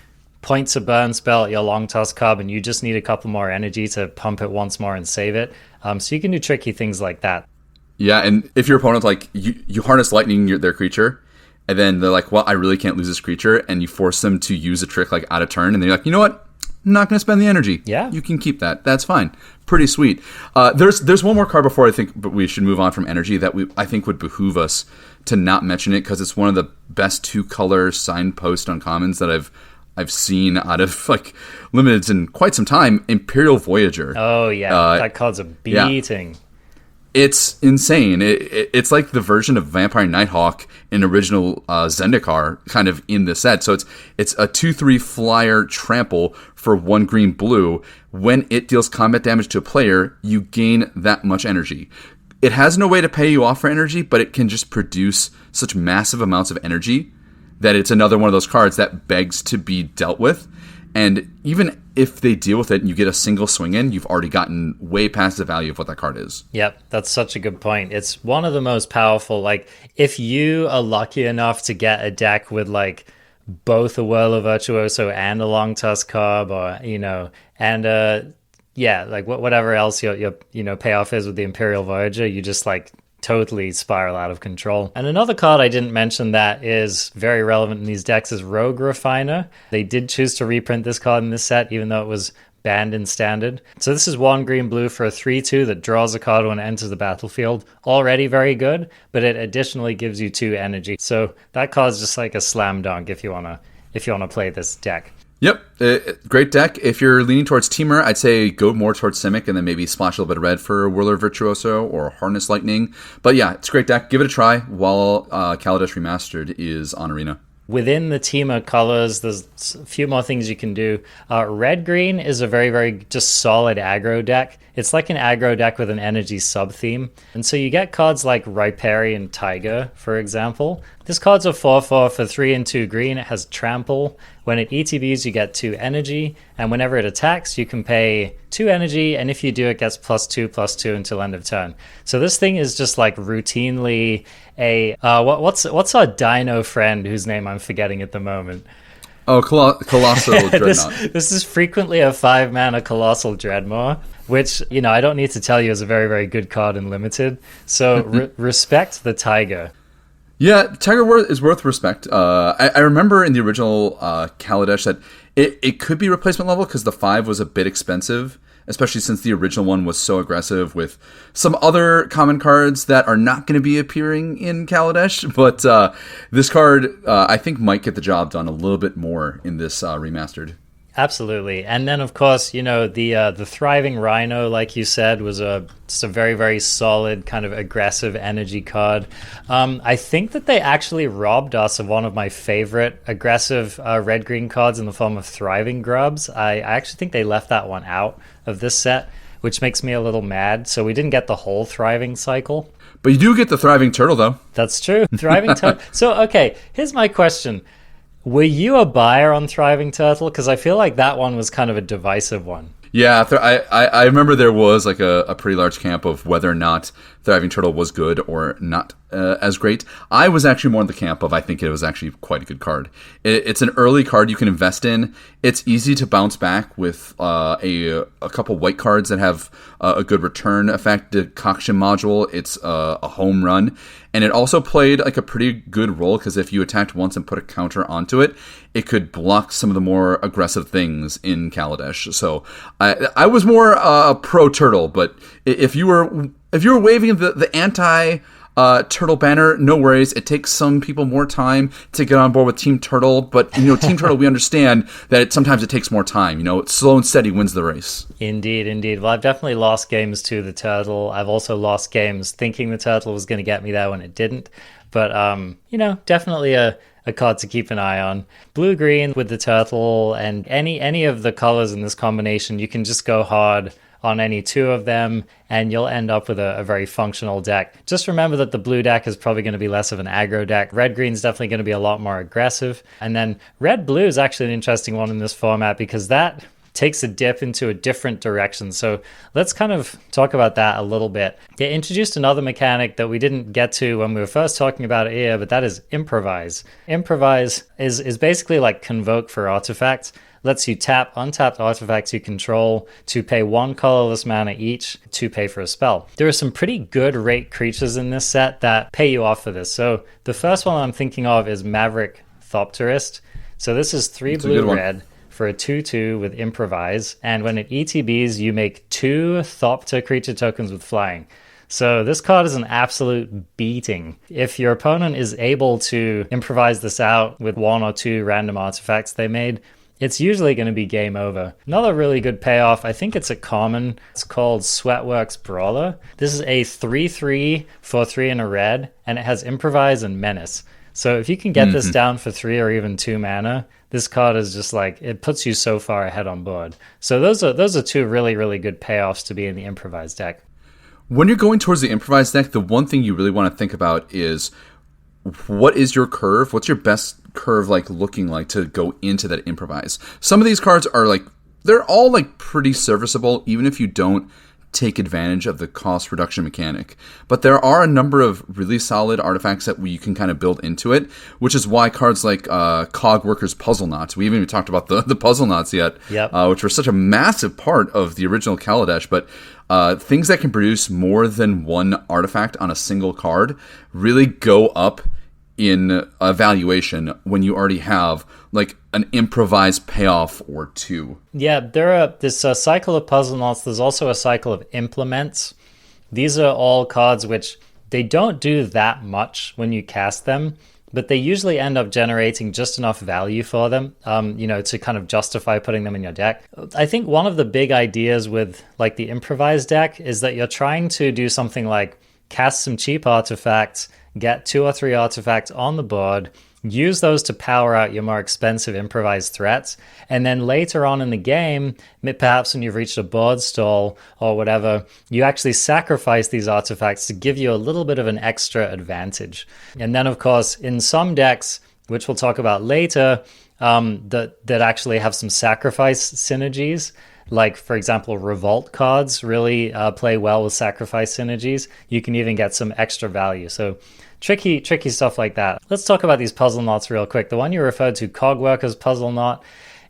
points a burn spell at your Long Toss card and you just need a couple more energy to pump it once more and save it. So you can do tricky things like that. Yeah, and if your opponent, like, you Harness Lightning their creature, and then they're like, well, I really can't lose this creature. And you force them to use a trick like out of turn. And they're like, you know what? I'm not going to spend the energy. Yeah. You can keep that. That's fine. Pretty sweet. There's one more card before I think but we should move on from energy that I think would behoove us to not mention it because it's one of the best 2-color signpost uncommons that I've seen out of like Limiteds in quite some time. Imperial Voyager. Oh, yeah. That card's a beating. Yeah. It's insane. It's like the version of Vampire Nighthawk in original Zendikar kind of in the set. So it's a 2/3 flyer trample for 1 green blue. When it deals combat damage to a player, you gain that much energy. It has no way to pay you off for energy, but it can just produce such massive amounts of energy that it's another one of those cards that begs to be dealt with. And even if they deal with it and you get a single swing in, you've already gotten way past the value of what that card is. Yep, that's such a good point. It's one of the most powerful. Like, if you are lucky enough to get a deck with, like, both a Whirler Virtuoso and a Long Tusk Cob, or, and, like, whatever else your payoff is with the Imperial Voyager, you just, like, totally spiral out of control. And another card I didn't mention that is very relevant in these decks is Rogue Refiner. They did choose to reprint this card in this set, even though it was banned in Standard. So this is 1 green blue for a 3/2 that draws a card when it enters the battlefield. Already very good, but it additionally gives you 2 energy. So that card's just like a slam dunk if you wanna play this deck. Yep, great deck. If you're leaning towards Temur, I'd say go more towards Simic and then maybe splash a little bit of red for Whirler Virtuoso or Harness Lightning. But yeah, it's a great deck. Give it a try while Kaladesh Remastered is on Arena. Within the Temur colors, there's a few more things you can do. Red-green is a very, very just solid aggro deck. It's like an aggro deck with an energy sub-theme. And so you get cards like Riparian Tiger, for example. This card's a 4/4 for 3 and 2 green. It has Trample. When it ETBs, you get 2 energy. And whenever it attacks, you can pay 2 energy. And if you do, it gets +2/+2 until end of turn. So this thing is just like routinely what's our dino friend whose name I'm forgetting at the moment? Oh, Colossal Dreadnought. This is frequently a 5-mana Colossal Dreadmaw, which, I don't need to tell you is a very, very good card in Limited. So respect the Tiger. Yeah, Tiger is worth respect. I remember in the original Kaladesh that it could be replacement level because the 5 was a bit expensive, especially since the original one was so aggressive with some other common cards that are not going to be appearing in Kaladesh. But this card, I think, might get the job done a little bit more in this remastered. Absolutely. And then, of course, the Thriving Rhino, like you said, was just a very, very solid kind of aggressive energy card. I think that they actually robbed us of one of my favorite aggressive red-green cards in the form of Thriving Grubs. I actually think they left that one out of this set, which makes me a little mad. So we didn't get the whole Thriving cycle. But you do get the Thriving Turtle, though. That's true. Thriving Turtle. So, okay, here's my question. Were you a buyer on Thriving Turtle? Because I feel like that one was kind of a divisive one. Yeah, I remember there was like a pretty large camp of whether or not Thriving Turtle was good or not as great. I was actually more in the camp of I think it was actually quite a good card. It's an early card you can invest in. It's easy to bounce back with a couple white cards that have a good return effect. Decoction Module, it's a home run. And it also played like a pretty good role because if you attacked once and put a counter onto it, it could block some of the more aggressive things in Kaladesh. So I was more pro Turtle, but if you were waving the anti Turtle banner, no worries. It takes some people more time to get on board with Team Turtle, but Team Turtle, we understand that sometimes it takes more time. Slow and steady wins the race. Indeed. Well, I've definitely lost games to the Turtle. I've also lost games thinking the Turtle was going to get me there when it didn't. But definitely a card to keep an eye on. Blue-green with the Turtle and any of the colors in this combination, you can just go hard on any two of them, and you'll end up with a very functional deck. Just remember that the blue deck is probably going to be less of an aggro deck. Red-green is definitely going to be a lot more aggressive. And then red-blue is actually an interesting one in this format because that takes a dip into a different direction. So let's kind of talk about that a little bit. They introduced another mechanic that we didn't get to when we were first talking about it here, but that is Improvise. Improvise is basically like Convoke for artifacts. Lets you tap untapped artifacts you control to pay 1 colorless mana each to pay for a spell. There are some pretty good rate creatures in this set that pay you off for this. So the first one I'm thinking of is Maverick Thopterist. So this is 3 blue red for a 2/2 with Improvise, and when it ETBs, you make 2 Thopter creature tokens with flying. So this card is an absolute beating. If your opponent is able to improvise this out with 1 or 2 random artifacts they made, it's usually going to be game over. Another really good payoff, I think it's a common. It's called Sweatworks Brawler. This is a 3/3 for 3 and a red, and it has Improvise and Menace. So if you can get this down for 3 or even 2 mana, this card is just like, it puts you so far ahead on board. So those are 2 really, really good payoffs to be in the Improvise deck. When you're going towards the Improvise deck, the one thing you really want to think about is what is your curve? What's your best curve looking like to go into that Improvise? Some of these cards are they're all pretty serviceable, even if you don't take advantage of the cost reduction mechanic. But there are a number of really solid artifacts that you can kind of build into it, which is why cards like Cog Worker's Puzzle Knots, we haven't even talked about the Puzzle Knots yet, which were such a massive part of the original Kaladesh, but things that can produce more than 1 artifact on a single card really go up in valuation when you already have an improvised payoff or 2. Yeah, this cycle of Puzzle Knots. There's also a cycle of Implements. These are all cards which they don't do that much when you cast them, but they usually end up generating just enough value for them, to kind of justify putting them in your deck. I think one of the big ideas with the improvised deck is that you're trying to do something like cast some cheap artifacts, get 2 or 3 artifacts on the board, use those to power out your more expensive improvised threats, and then later on in the game, perhaps when you've reached a board stall or whatever, you actually sacrifice these artifacts to give you a little bit of an extra advantage. And then, of course, in some decks, which we'll talk about later, that actually have some sacrifice synergies, for example, Revolt cards really play well with sacrifice synergies. You can even get some extra value. So tricky stuff like that. Let's talk about these Puzzle Knots real quick. The one you referred to, Cogworker's Puzzle Knot,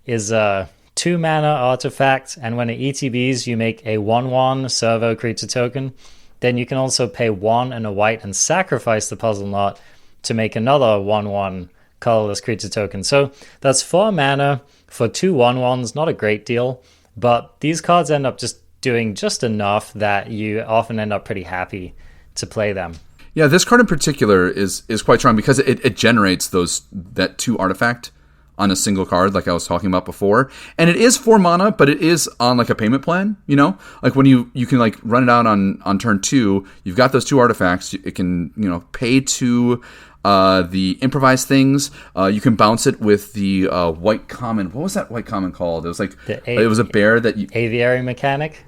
is a 2 mana artifact, and when it ETBs, you make a 1/1 servo creature token. Then you can also pay 1 and a white and sacrifice the Puzzle Knot to make another 1/1 colorless creature token. So that's 4 mana for 2 1/1s, not a great deal, but these cards end up just doing just enough that you often end up pretty happy to play them. Yeah, this card in particular is quite strong because it generates that 2 artifact on a single card, like I was talking about before. And it is 4 mana, but it is on like a payment plan, you know? Like when you can like run it out on turn 2, you've got those 2 artifacts. It can, you know, pay to the improvised things. You can bounce it with the white common. What was that white common called? It was like, it was a bear that you... Aviary mechanic?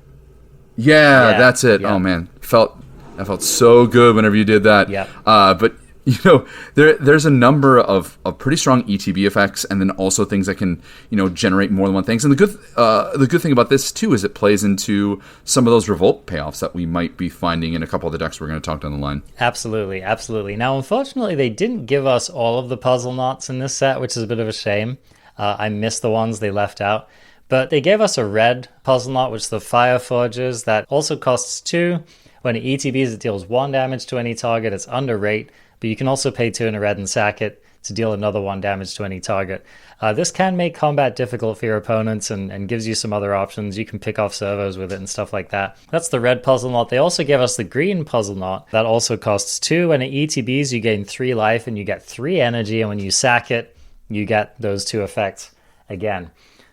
Yeah, that's it. Yeah. Oh man, that felt so good whenever you did that. Yeah. But you know, there's a number of pretty strong ETB effects, and then also things that can, you know, generate more than one things. And the good thing about this too is it plays into some of those revolt payoffs that we might be finding in a couple of the decks we're going to talk down the line. Absolutely, absolutely. Now, unfortunately, they didn't give us all of the puzzle knots in this set, which is a bit of a shame. I missed the ones they left out. But they gave us a red puzzle knot, which is the Fire Forges, that also costs 2. When it ETBs, it deals 1 damage to any target. It's under rate, but you can also pay 2 in a red and sack it to deal another 1 damage to any target. This can make combat difficult for your opponents and gives you some other options. You can pick off servos with it and stuff like that. That's the red puzzle knot. They also gave us the green puzzle knot that also costs 2. When it ETBs, you gain 3 life and you get 3 energy, and when you sack it, you get those 2 effects again.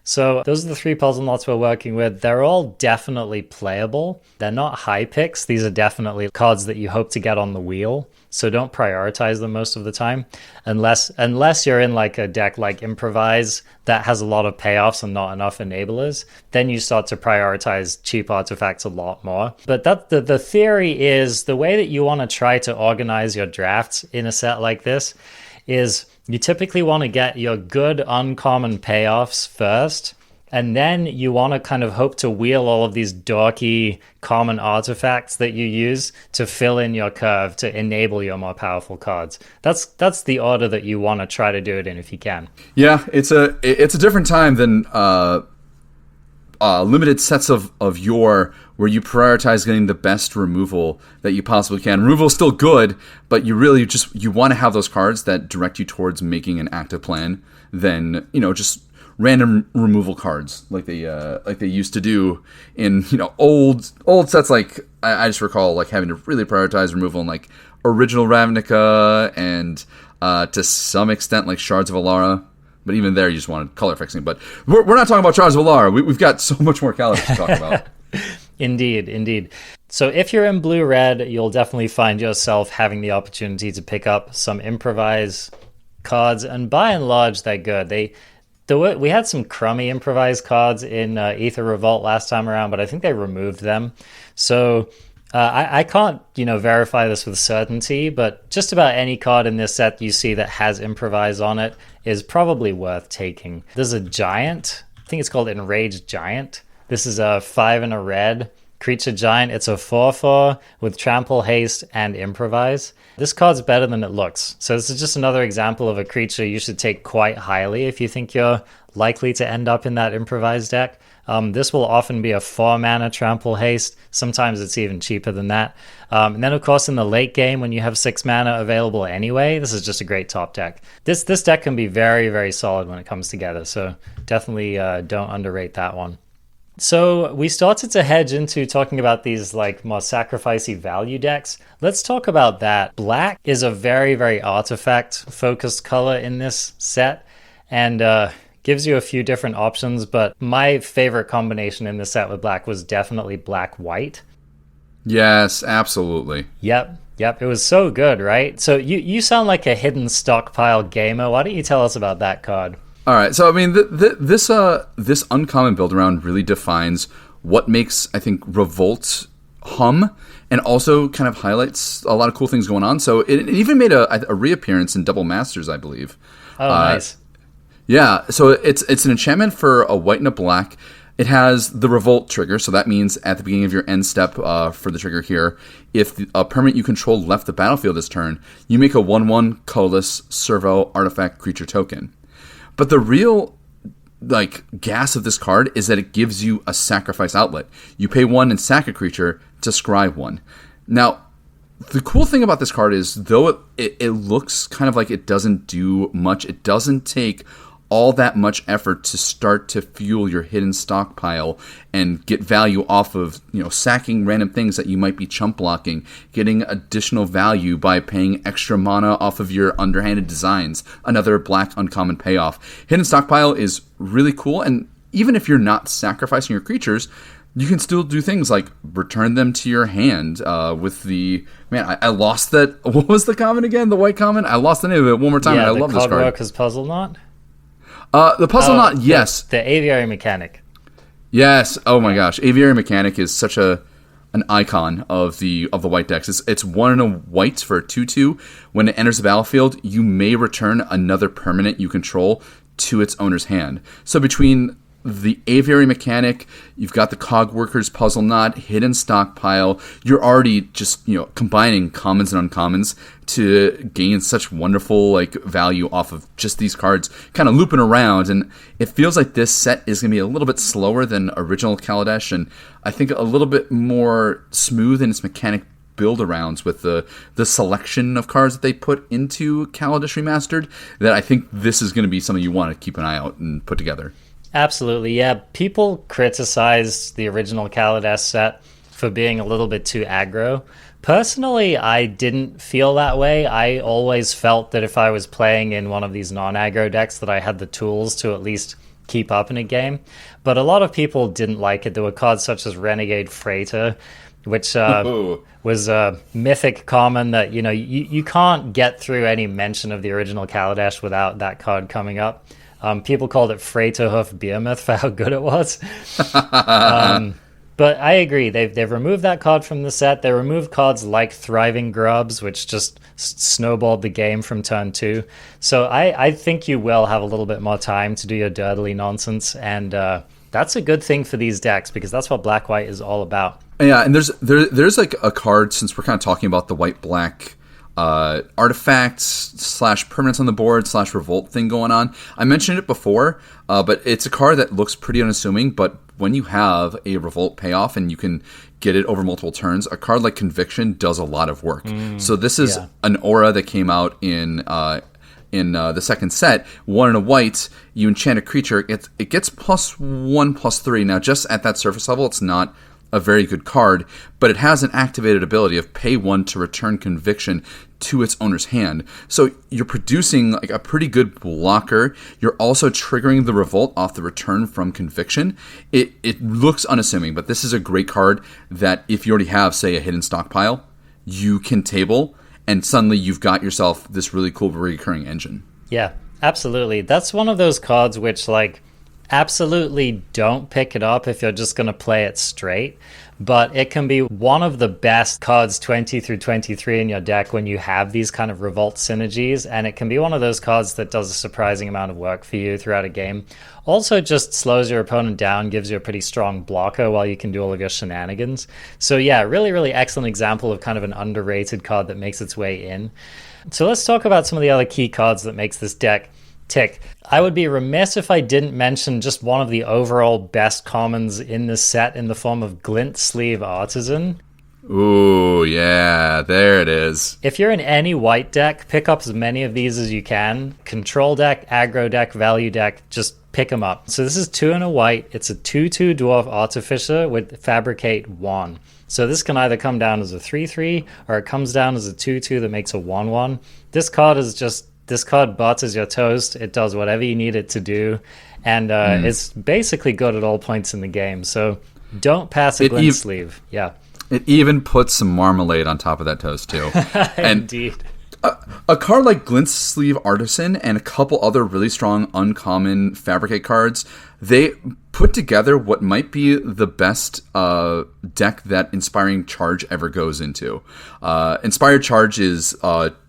So those are the 3 puzzle knots we're working with. They're all definitely playable. They're not high picks. These are definitely cards that you hope to get on the wheel. So don't prioritize them most of the time. Unless you're in like a deck like Improvise that has a lot of payoffs and not enough enablers, then you start to prioritize cheap artifacts a lot more. But the theory is the way that you want to try to organize your drafts in a set like this is you typically want to get your good uncommon payoffs first, and then you want to kind of hope to wheel all of these dorky common artifacts that you use to fill in your curve to enable your more powerful cards. That's the order that you want to try to do it in if you can. Yeah, it's a different time than limited sets of yore where you prioritize getting the best removal that you possibly can. Removal is still good, but you really you want to have those cards that direct you towards making an active plan than, you know, just random removal cards like they used to do in, you know, old sets. Like I just recall like having to really prioritize removal in like original Ravnica and to some extent like Shards of Alara. But even there, you just wanted color fixing. But we're not talking about Shards of Alara. We've got so much more Kaladesh to talk about. Indeed. So if you're in blue-red, you'll definitely find yourself having the opportunity to pick up some Improvise cards. And by and large, they're good. We had some crummy Improvise cards in Aether Revolt last time around, but I think they removed them. So I can't, you know, verify this with certainty, but just about any card in this set you see that has Improvise on it is probably worth taking. There's a giant, I think it's called Enraged Giant. This is a 5 and a red creature giant. It's a 4/4 with Trample, Haste, and Improvise. This card's better than it looks. So this is just another example of a creature you should take quite highly if you think you're likely to end up in that Improvise deck. This will often be a 4 mana Trample Haste. Sometimes it's even cheaper than that. And then, of course, in the late game, when you have 6 mana available anyway, this is just a great top deck. This deck can be very, very solid when it comes together. So definitely don't underrate that one. So we started to hedge into talking about these like more sacrificey value decks. Let's talk about that. Black is a very, very artifact-focused color in this set. And gives you a few different options, but my favorite combination in the set with black was definitely black-white. Yes, absolutely. Yep. It was so good, right? So you sound like a hidden stockpile gamer. Why don't you tell us about that card? All right. So I mean, this uncommon build around really defines what makes, I think, Revolt hum, and also kind of highlights a lot of cool things going on. So it even made a reappearance in Double Masters, I believe. Oh, nice. Yeah, so it's an enchantment for a white and a black. It has the Revolt trigger, so that means at the beginning of your end step for the trigger here, if a permanent you control left the battlefield this turn, you make a 1/1 colorless servo artifact creature token. But the real gas of this card is that it gives you a sacrifice outlet. You pay 1 and sack a creature to scry 1. Now, the cool thing about this card is, though it looks kind of like it doesn't do much, it doesn't take all that much effort to start to fuel your hidden stockpile and get value off of, sacking random things that you might be chump blocking, getting additional value by paying extra mana off of your underhanded designs, another black uncommon payoff. Hidden stockpile is really cool, and even if you're not sacrificing your creatures, you can still do things like return them to your hand with the... Man, I lost that... What was the common again? The white common? I lost the name of it one more time, and I love this card. Yeah, the Cogworker's Puzzle Knot? The Puzzle Knot, yes. The Aviary Mechanic. Yes. Oh my gosh. Aviary Mechanic is such an icon of the white decks. It's 1 and a white for a 2/2. When it enters the battlefield, you may return another permanent you control to its owner's hand. So between the Aviary Mechanic, you've got the Cogworker's Puzzle Knot, Hidden Stockpile. You're already just, combining commons and uncommons to gain such wonderful value off of just these cards kind of looping around. And it feels like this set is going to be a little bit slower than original Kaladesh, and I think a little bit more smooth in its mechanic build-arounds with the selection of cards that they put into Kaladesh Remastered, that I think this is going to be something you want to keep an eye out and put together. Absolutely, yeah. People criticized the original Kaladesh set for being a little bit too aggro. Personally, I didn't feel that way. I always felt that if I was playing in one of these non-aggro decks, that I had the tools to at least keep up in a game. But a lot of people didn't like it. There were cards such as Renegade Freighter, which was a mythic common that, you can't get through any mention of the original Kaladesh without that card coming up. People called it Freighterhoof Behemoth for how good it was. But I agree. They've removed that card from the set. They removed cards like Thriving Grubs, which just snowballed the game from turn 2. So I think you will have a little bit more time to do your dirtily nonsense. And that's a good thing for these decks, because that's what Black-White is all about. Yeah, and there's a card, since we're kind of talking about the white-black artifacts / permanents on the board / revolt thing going on. I mentioned it before, but it's a card that looks pretty unassuming, but when you have a revolt payoff and you can get it over multiple turns, a card like Conviction does a lot of work. So this is an aura that came out in the second set. 1 and a white, you enchant a creature, it gets +1/+3. Now just at that surface level, it's not a very good card, but it has an activated ability of pay 1 to return Conviction to its owner's hand. So you're producing a pretty good blocker. You're also triggering the revolt off the return from Conviction. It looks unassuming, but this is a great card that if you already have, say, a hidden stockpile, you can table, and suddenly you've got yourself this really cool recurring engine. Yeah, absolutely. That's one of those cards which, absolutely don't pick it up if you're just going to play it straight, but it can be one of the best cards 20 through 23 in your deck when you have these kind of revolt synergies, and it can be one of those cards that does a surprising amount of work for you throughout a game. Also just slows your opponent down, gives you a pretty strong blocker while you can do all of your shenanigans. So yeah, really, really excellent example of kind of an underrated card that makes its way in. So let's talk about some of the other key cards that makes this deck tick. I would be remiss if I didn't mention just one of the overall best commons in this set in the form of Glint Sleeve Artisan. Ooh, yeah, there it is. If you're in any white deck, pick up as many of these as you can. Control deck, aggro deck, value deck, just pick them up. So this is 2 and a white. It's a 2/2 Dwarf Artificer with Fabricate 1. So this can either come down as a 3/3 or it comes down as a 2/2 that makes a 1/1. This card butters your toast. It does whatever you need it to do, and it's basically good at all points in the game. So don't pass a glint sleeve. Yeah. It even puts some marmalade on top of that toast, too. And indeed. A card like Glint Sleeve Artisan and a couple other really strong uncommon Fabricate cards, they put together what might be the best deck that Inspiring Charge ever goes into. Inspired Charge is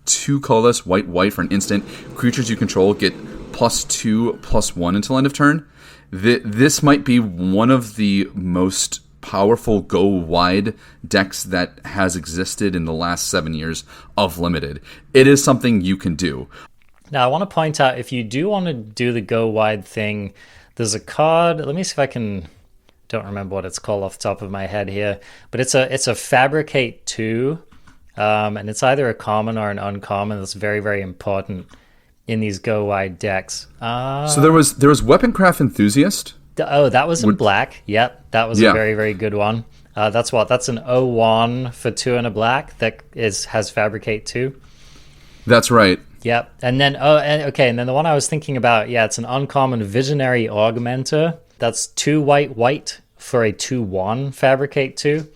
2 colorless, white for an instant. Creatures you control get +2/+1 until end of turn. This might be one of the most powerful go wide decks that has existed in the last 7 years of Limited. It is something you can do. Now I want to point out, if you do want to do the go wide thing, there's a card, let me see if I can, don't remember what it's called off the top of my head here, but it's a Fabricate 2, and it's either a common or an uncommon that's very, very important in these go wide decks. So there was Weaponcraft Enthusiast. That was in black. Yep, that was Yeah. a very, very good one. That's an 0/1 for 2 and a black that has Fabricate 2. That's right. Yep. And then and then the one I was thinking about, it's an uncommon Visionary Augmenter. That's 2 white for a 2/1 Fabricate 2.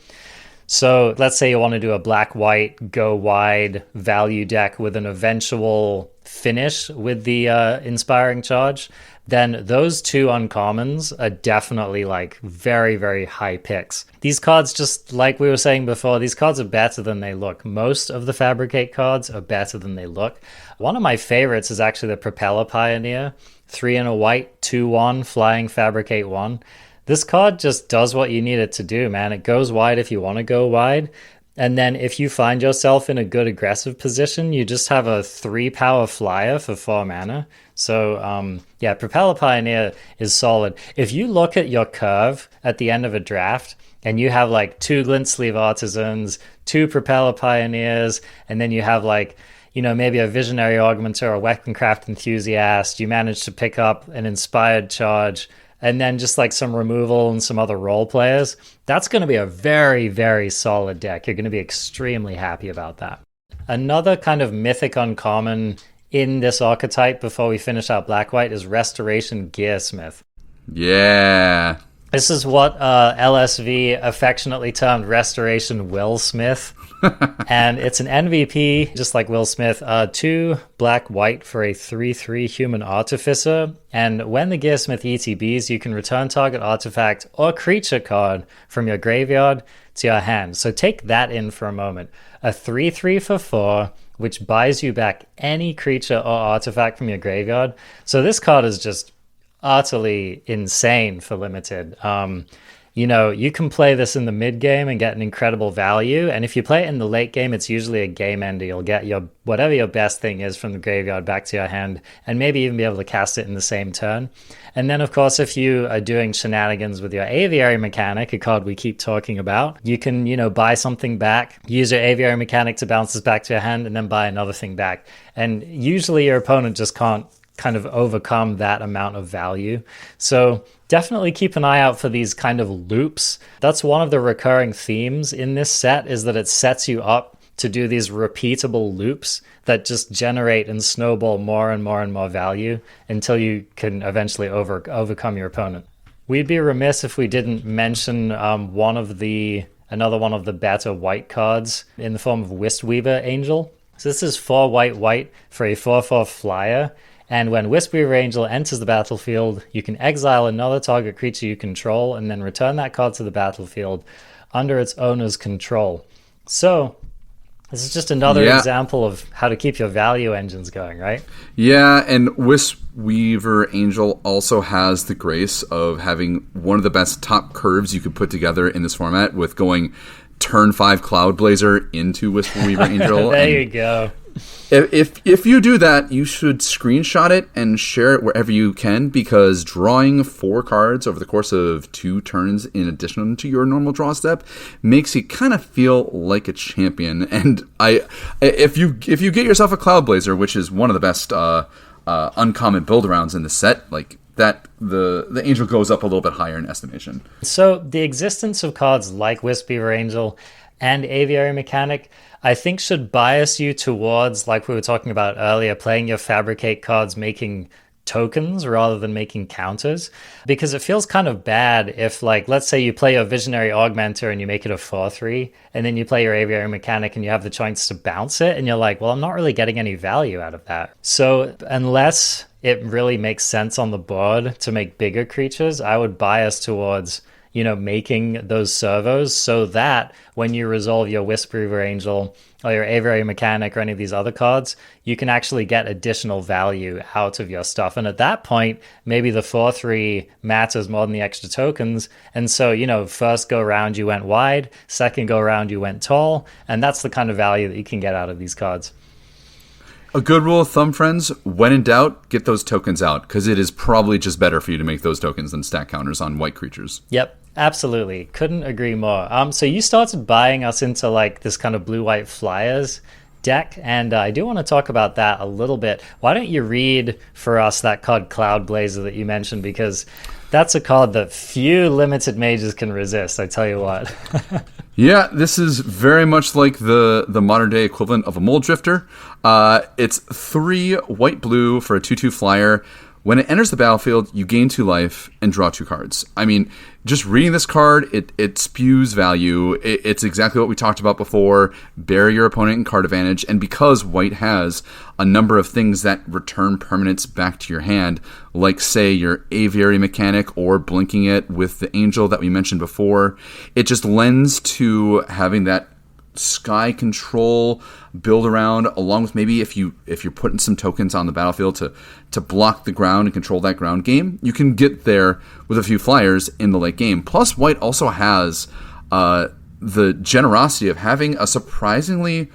So let's say you want to do a black-white, go-wide value deck with an eventual finish with the Inspiring Charge, then those 2 uncommons are definitely like very, very high picks. These cards, just like we were saying before, these cards are better than they look. Most of the Fabricate cards are better than they look. One of my favorites is actually the Propeller Pioneer, 3 and a white, 2/1, flying Fabricate 1. This card just does what you need it to do, man. It goes wide if you want to go wide. And then if you find yourself in a good aggressive position, you just have a 3-power flyer for 4 mana. So, Propeller Pioneer is solid. If you look at your curve at the end of a draft and you have like 2 Glint Sleeve Artisans, 2 Propeller Pioneers, and then you have like, maybe a Visionary Augmenter or a Weaponcraft Enthusiast, you manage to pick up an Inspired Charge, and then just like some removal and some other role players, that's going to be a very, very solid deck. You're going to be extremely happy about that. Another kind of mythic uncommon in this archetype before we finish out Black-White is Restoration Gearsmith. Yeah. This is what LSV affectionately termed Restoration Will Smith. And it's an MVP, just like Will Smith. 2 black-white for a 3/3 Human Artificer. And when the Gearsmith ETBs, you can return target artifact or creature card from your graveyard to your hand. So take that in for a moment. A 3/3 for 4, which buys you back any creature or artifact from your graveyard. So this card is just utterly insane for limited. You can play this in the mid game and get an incredible value, and if you play it in the late game, it's usually a game ender. You'll get your whatever your best thing is from the graveyard back to your hand, and maybe even be able to cast it in the same turn. And then, of course, if you are doing shenanigans with your Aviary Mechanic, a card we keep talking about, you can, buy something back, use your Aviary Mechanic to bounce this back to your hand, and then buy another thing back. And usually your opponent just can't kind of overcome that amount of value. So definitely keep an eye out for these kind of loops. That's one of the recurring themes in this set, is that it sets you up to do these repeatable loops that just generate and snowball more and more and more value until you can eventually overcome your opponent. We'd be remiss if we didn't mention another one of the better white cards in the form of Wistweaver Angel. So this is 4 white for a 4/4 flyer. And when Wistweaver Angel enters the battlefield, you can exile another target creature you control and then return that card to the battlefield under its owner's control. So this is just another example of how to keep your value engines going, right? Yeah, and Wistweaver Angel also has the grace of having one of the best top curves you could put together in this format, with going turn 5 Cloud Blazer into Wistweaver Angel. There you go. If you do that, you should screenshot it and share it wherever you can, because drawing 4 cards over the course of 2 turns in addition to your normal draw step makes you kind of feel like a champion. And if you get yourself a Cloud Blazer, which is one of the best uncommon build arounds in the set, like that, the Angel goes up a little bit higher in estimation. So the existence of cards like Wistweaver Angel and Aviary Mechanic, I think, should bias you towards, like we were talking about earlier, playing your Fabricate cards making tokens rather than making counters, because it feels kind of bad if, like, let's say you play your Visionary Augmenter and you make it a 4/3, and then you play your Aviary Mechanic and you have the chance to bounce it, and you're like, well, I'm not really getting any value out of that. So unless it really makes sense on the board to make bigger creatures, I would bias towards making those servos, so that when you resolve your Wistweaver Angel or your Aviary Mechanic or any of these other cards, you can actually get additional value out of your stuff. And at that point, maybe the 4/3 matters more than the extra tokens. And so, first go around you went wide, second go around you went tall, and that's the kind of value that you can get out of these cards. A good rule of thumb, friends, when in doubt, get those tokens out, because it is probably just better for you to make those tokens than stack counters on white creatures. Yep. Absolutely. Couldn't agree more. So you started buying us into like this kind of blue-white Flyers deck, and I do want to talk about that a little bit. Why don't you read for us that card Cloud Blazer that you mentioned, because that's a card that few limited mages can resist, I tell you what. Yeah, this is very much like the modern day equivalent of a Mold Drifter. It's 3 white-blue for a 2/2 flyer. When it enters the battlefield, you gain 2 life and draw 2 cards. I mean, just reading this card, it spews value. It's exactly what we talked about before. Bury your opponent in card advantage. And because white has a number of things that return permanents back to your hand, like, say, your Aviary Mechanic or blinking it with the Angel that we mentioned before, it just lends to having that sky control build around, along with maybe if you're putting some tokens on the battlefield to block the ground and control that ground game, you can get there with a few flyers in the late game. Plus, white also has the generosity of having a surprisingly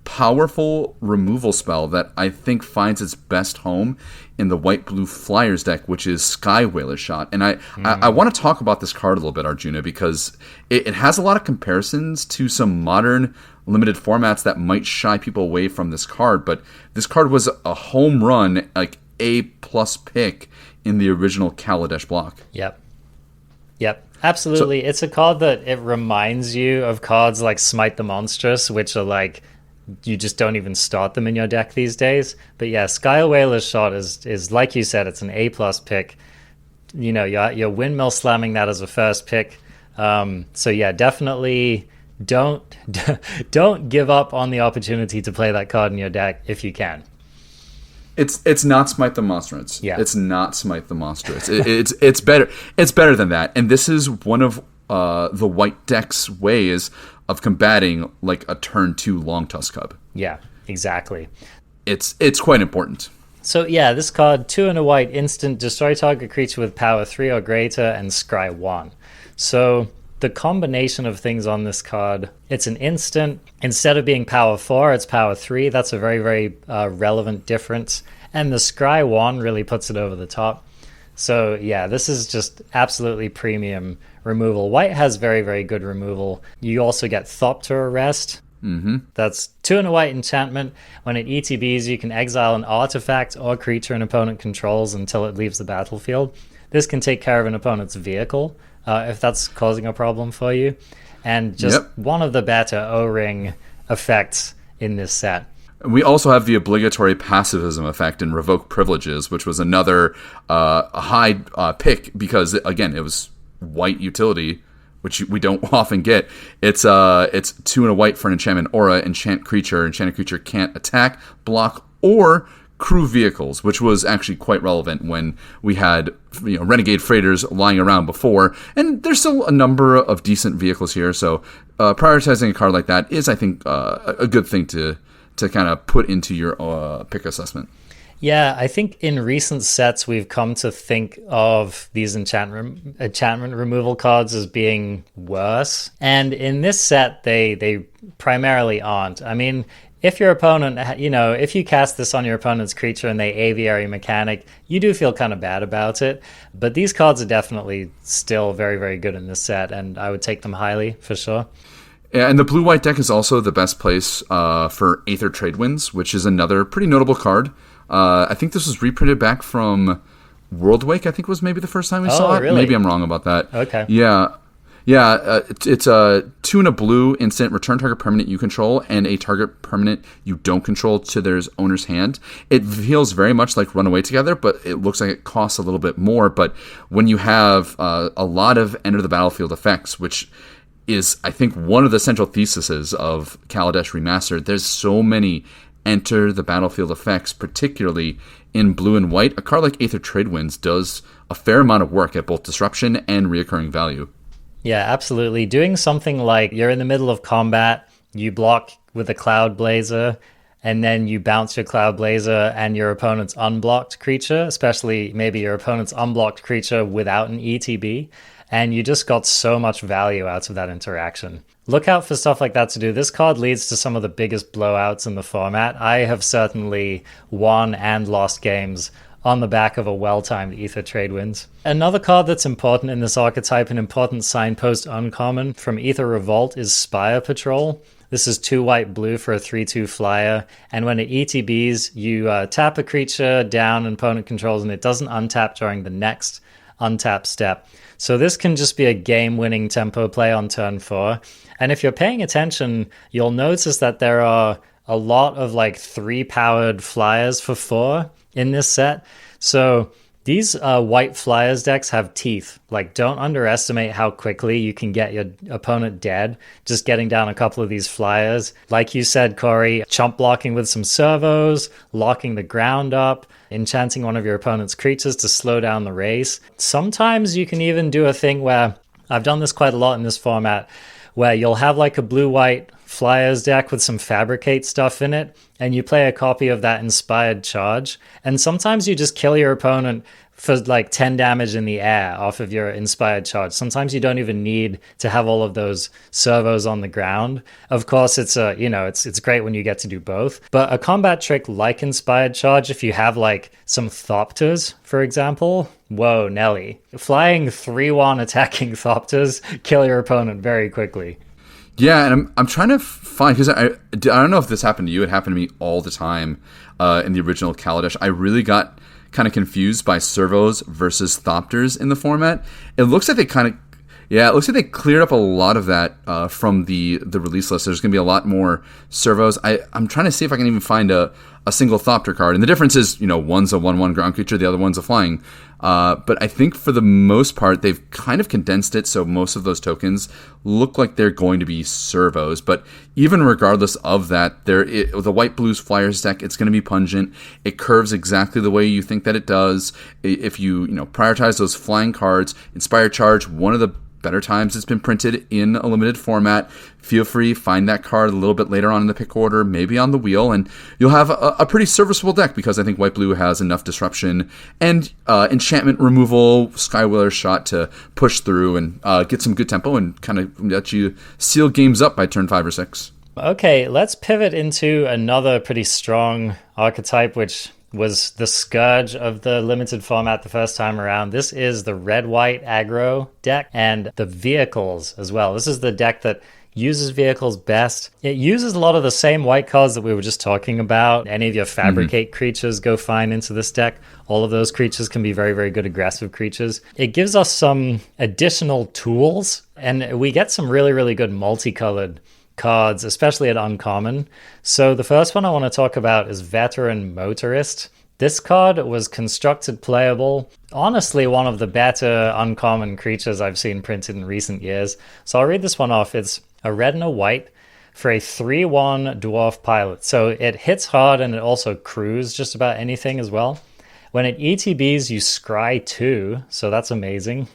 powerful removal spell that I think finds its best home in the white-blue Flyers deck, which is Sky Whaler Shot. And I want to talk about this card a little bit, Arjuna, because it has a lot of comparisons to some modern limited formats that might shy people away from this card. But this card was a home run, like A+ pick in the original Kaladesh block. Yep, absolutely. So, it's a card that it reminds you of cards like Smite the Monstrous, which are like, you just don't even start them in your deck these days. But yeah, Sky Whaler's Shot is like you said, it's an A+ pick. You know, you're windmill slamming that as a first pick. So yeah, definitely don't give up on the opportunity to play that card in your deck if you can. It's not Smite the Monstrous. Yeah. It's not Smite the Monstrous. It's better. It's better than that. And this is one of the white deck's ways of combating like a turn 2 Long Tusk Cub. Yeah, exactly. It's quite important. So yeah, this card, 2 and a white, instant, destroy target creature with power 3 or greater and scry 1. So the combination of things on this card, it's an instant. Instead of being power 4, it's power 3. That's a very, very relevant difference. And the scry 1 really puts it over the top. So yeah, this is just absolutely premium removal. White has very, very good removal. You also get Thopter Arrest. Mm-hmm. That's 2 and a white enchantment. When it ETBs, you can exile an artifact or creature an opponent controls until it leaves the battlefield. This can take care of an opponent's vehicle if that's causing a problem for you. And just one of the better O-ring effects in this set. We also have the obligatory pacifism effect in Revoke Privileges, which was another high pick because, again, it was white utility, which we don't often get. It's 2 and a white for an enchantment aura, enchanted creature can't attack, block, or crew vehicles, which was actually quite relevant when we had renegade freighters lying around before, and there's still a number of decent vehicles here. So prioritizing a card like that is, I think, a good thing to kind of put into your pick assessment. Yeah, I think in recent sets we've come to think of these enchantment removal cards as being worse, and in this set they primarily aren't. I mean, if your opponent, if you cast this on your opponent's creature and they Aviary Mechanic, you do feel kind of bad about it, but these cards are definitely still very, very good in this set, and I would take them highly for sure. Yeah, and the blue-white deck is also the best place for Aether Tradewinds, which is another pretty notable card. I think this was reprinted back from Worldwake, I think was maybe the first time we saw it. Really? Maybe I'm wrong about that. Okay. Yeah, it's a 2 and a blue instant, return target permanent you control and a target permanent you don't control to their owner's hand. It feels very much like Runaway Together, but it looks like it costs a little bit more. But when you have a lot of enter the battlefield effects, which is, I think, one of the central theses of Kaladesh Remastered, there's so many enter the battlefield effects, particularly in blue and white. A card like Aether Tradewinds does a fair amount of work at both disruption and reoccurring value. Yeah, absolutely. Doing something like you're in the middle of combat, you block with a Cloud Blazer, and then you bounce your Cloud Blazer and your opponent's unblocked creature, especially maybe your opponent's unblocked creature without an ETB, and you just got so much value out of that interaction. Look out for stuff like that to do. This card leads to some of the biggest blowouts in the format. I have certainly won and lost games on the back of a well-timed Aether Tradewinds. Another card that's important in this archetype, an important signpost uncommon from Aether Revolt, is Spire Patrol. This is 2 white blue for a 3/2 flyer, and when it ETBs, you tap a creature down and opponent controls, and it doesn't untap during the next untap step. So this can just be a game-winning tempo play on turn 4. And if you're paying attention, you'll notice that there are a lot of like 3-powered flyers for 4 in this set. So these white Fliers decks have teeth. Like, don't underestimate how quickly you can get your opponent dead just getting down a couple of these Flyers. Like you said, Cory, chump blocking with some servos, locking the ground up, enchanting one of your opponent's creatures to slow down the race. Sometimes you can even do a thing where, I've done this quite a lot in this format, where you'll have like a blue-white Flyers deck with some Fabricate stuff in it, and you play a copy of that Inspired Charge, and sometimes you just kill your opponent for like 10 damage in the air off of your Inspired Charge. Sometimes you don't even need to have all of those servos on the ground. Of course, it's it's great when you get to do both, but a combat trick like Inspired Charge, if you have like some Thopters, for example, whoa, Nelly. Flying 3/1 attacking Thopters kill your opponent very quickly. Yeah, and I'm trying to find, because I don't know if this happened to you. It happened to me all the time in the original Kaladesh. I really got kind of confused by servos versus Thopters in the format. It looks like they they cleared up a lot of that from the release list. There's going to be a lot more servos. I'm trying to see if I can even find a single Thopter card. And the difference is, one's a 1/1 ground creature, the other one's a flying. But I think for the most part, they've kind of condensed it so most of those tokens look like they're going to be servos. But even regardless of that, the White Blues Flyers deck, it's going to be pungent. It curves exactly the way you think that it does. If you prioritize those flying cards, Inspired Charge, one of the better times it's been printed in a limited format. Feel free, find that card a little bit later on in the pick order, maybe on the wheel, and you'll have a pretty serviceable deck, because I think White Blue has enough disruption and enchantment removal, Skywheeler shot to push through and get some good tempo and kind of let you seal games up by turn 5 or 6. Okay, let's pivot into another pretty strong archetype, which was the scourge of the limited format the first time around. This is the red-white aggro deck, and the vehicles as well. This is the deck that uses vehicles best. It uses a lot of the same white cards that we were just talking about. Any of your Fabricate creatures go fine into this deck. All of those creatures can be very, very good aggressive creatures. It gives us some additional tools, and we get some really, really good multicolored cards, especially at uncommon. So the first one I want to talk about is Veteran Motorist. This card was constructed playable. Honestly, one of the better uncommon creatures I've seen printed in recent years. So I'll read this one off. It's a red and a white for a 3/1 dwarf pilot. So it hits hard, and it also crews just about anything as well. When it ETBs, you scry 2, so that's amazing.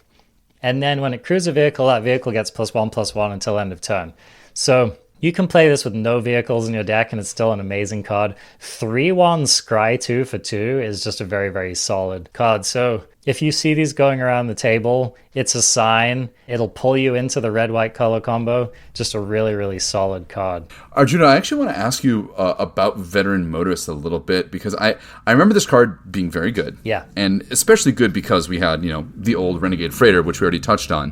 And then when it crews a vehicle, that vehicle gets +1/+1 until end of turn. So you can play this with no vehicles in your deck, and it's still an amazing card. 3/1 Scry 2 for 2 is just a very, very solid card. So if you see these going around the table, it's a sign. It'll pull you into the red-white color combo. Just a really, really solid card. Arjuna, I actually want to ask you about Veteran Motorist a little bit, because I remember this card being very good. Yeah. And especially good because we had, the old Renegade Freighter, which we already touched on.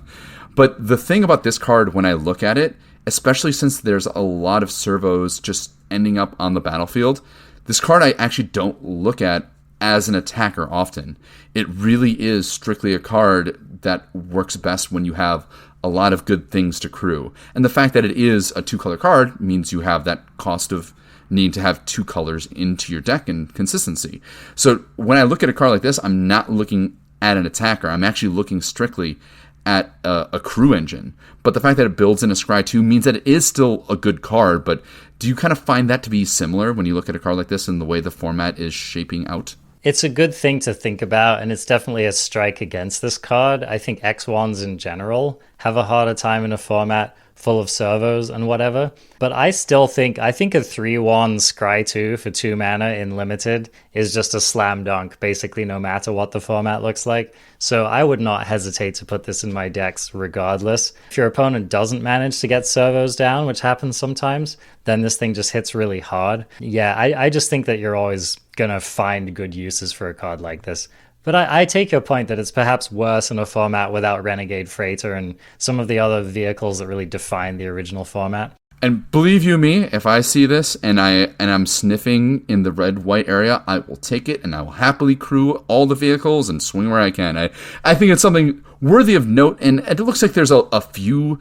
But the thing about this card, when I look at it, especially since there's a lot of servos just ending up on the battlefield, this card I actually don't look at as an attacker often. It really is strictly a card that works best when you have a lot of good things to crew. And the fact that it is a 2-color card means you have that cost of needing to have 2 colors into your deck and consistency. So when I look at a card like this, I'm not looking at an attacker. I'm actually looking strictly at a crew engine. But the fact that it builds in a Scry 2 means that it is still a good card. But do you kind of find that to be similar when you look at a card like this and the way the format is shaping out? It's a good thing to think about, and it's definitely a strike against this card. I think X1s in general have a harder time in a format full of servos and whatever. But I still think a 3/1 Scry 2 for 2 mana in Limited is just a slam dunk, basically no matter what the format looks like. So I would not hesitate to put this in my decks regardless. If your opponent doesn't manage to get servos down, which happens sometimes, then this thing just hits really hard. Yeah, I just think that you're always going to find good uses for a card like this. But I take your point that it's perhaps worse in a format without Renegade Freighter and some of the other vehicles that really define the original format. And believe you me, if I see this and I'm sniffing in the red-white area, I will take it and I will happily crew all the vehicles and swing where I can. I think it's something worthy of note, and it looks like there's a few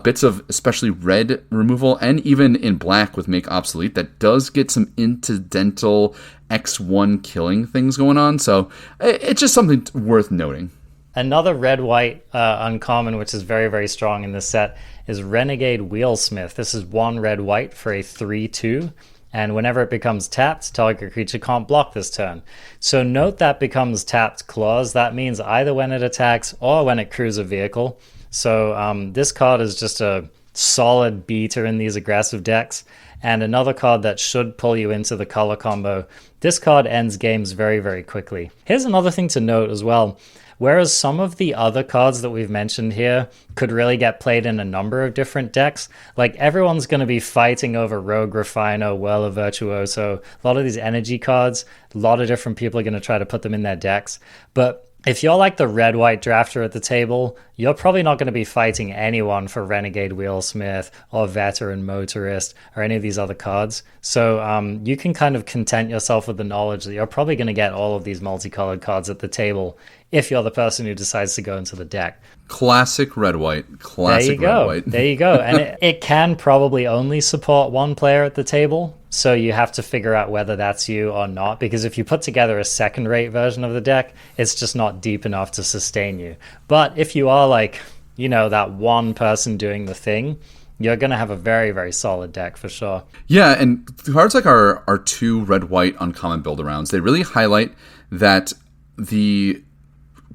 bits of especially red removal and even in black with Make Obsolete that does get some incidental X1 killing things going on. So it's just something worth noting. Another red-white uncommon, which is very, very strong in this set, is Renegade Wheelsmith. This is 1 red-white for a 3/2, and whenever it becomes tapped, target creature can't block this turn. So note that becomes tapped clause. That means either when it attacks or when it crews a vehicle. So this card is just a solid beater in these aggressive decks, and another card that should pull you into the color combo. This card ends games very, very quickly. Here's another thing to note as well. Whereas some of the other cards that we've mentioned here could really get played in a number of different decks, like everyone's going to be fighting over Rogue Refiner, Whirler Virtuoso, a lot of these energy cards, a lot of different people are going to try to put them in their decks. But if you're like the red-white drafter at the table, you're probably not going to be fighting anyone for Renegade Wheelsmith or Veteran Motorist or any of these other cards. So you can kind of content yourself with the knowledge that you're probably going to get all of these multicolored cards at the table if you're the person who decides to go into the deck. Classic red-white. Classic red-white. There you go. And it can probably only support one player at the table. So you have to figure out whether that's you or not, because if you put together a second-rate version of the deck, it's just not deep enough to sustain you. But if you are like, you know, that one person doing the thing, you're going to have a very, very solid deck for sure. Yeah, and cards like our 2 red-white uncommon build-arounds, they really highlight that the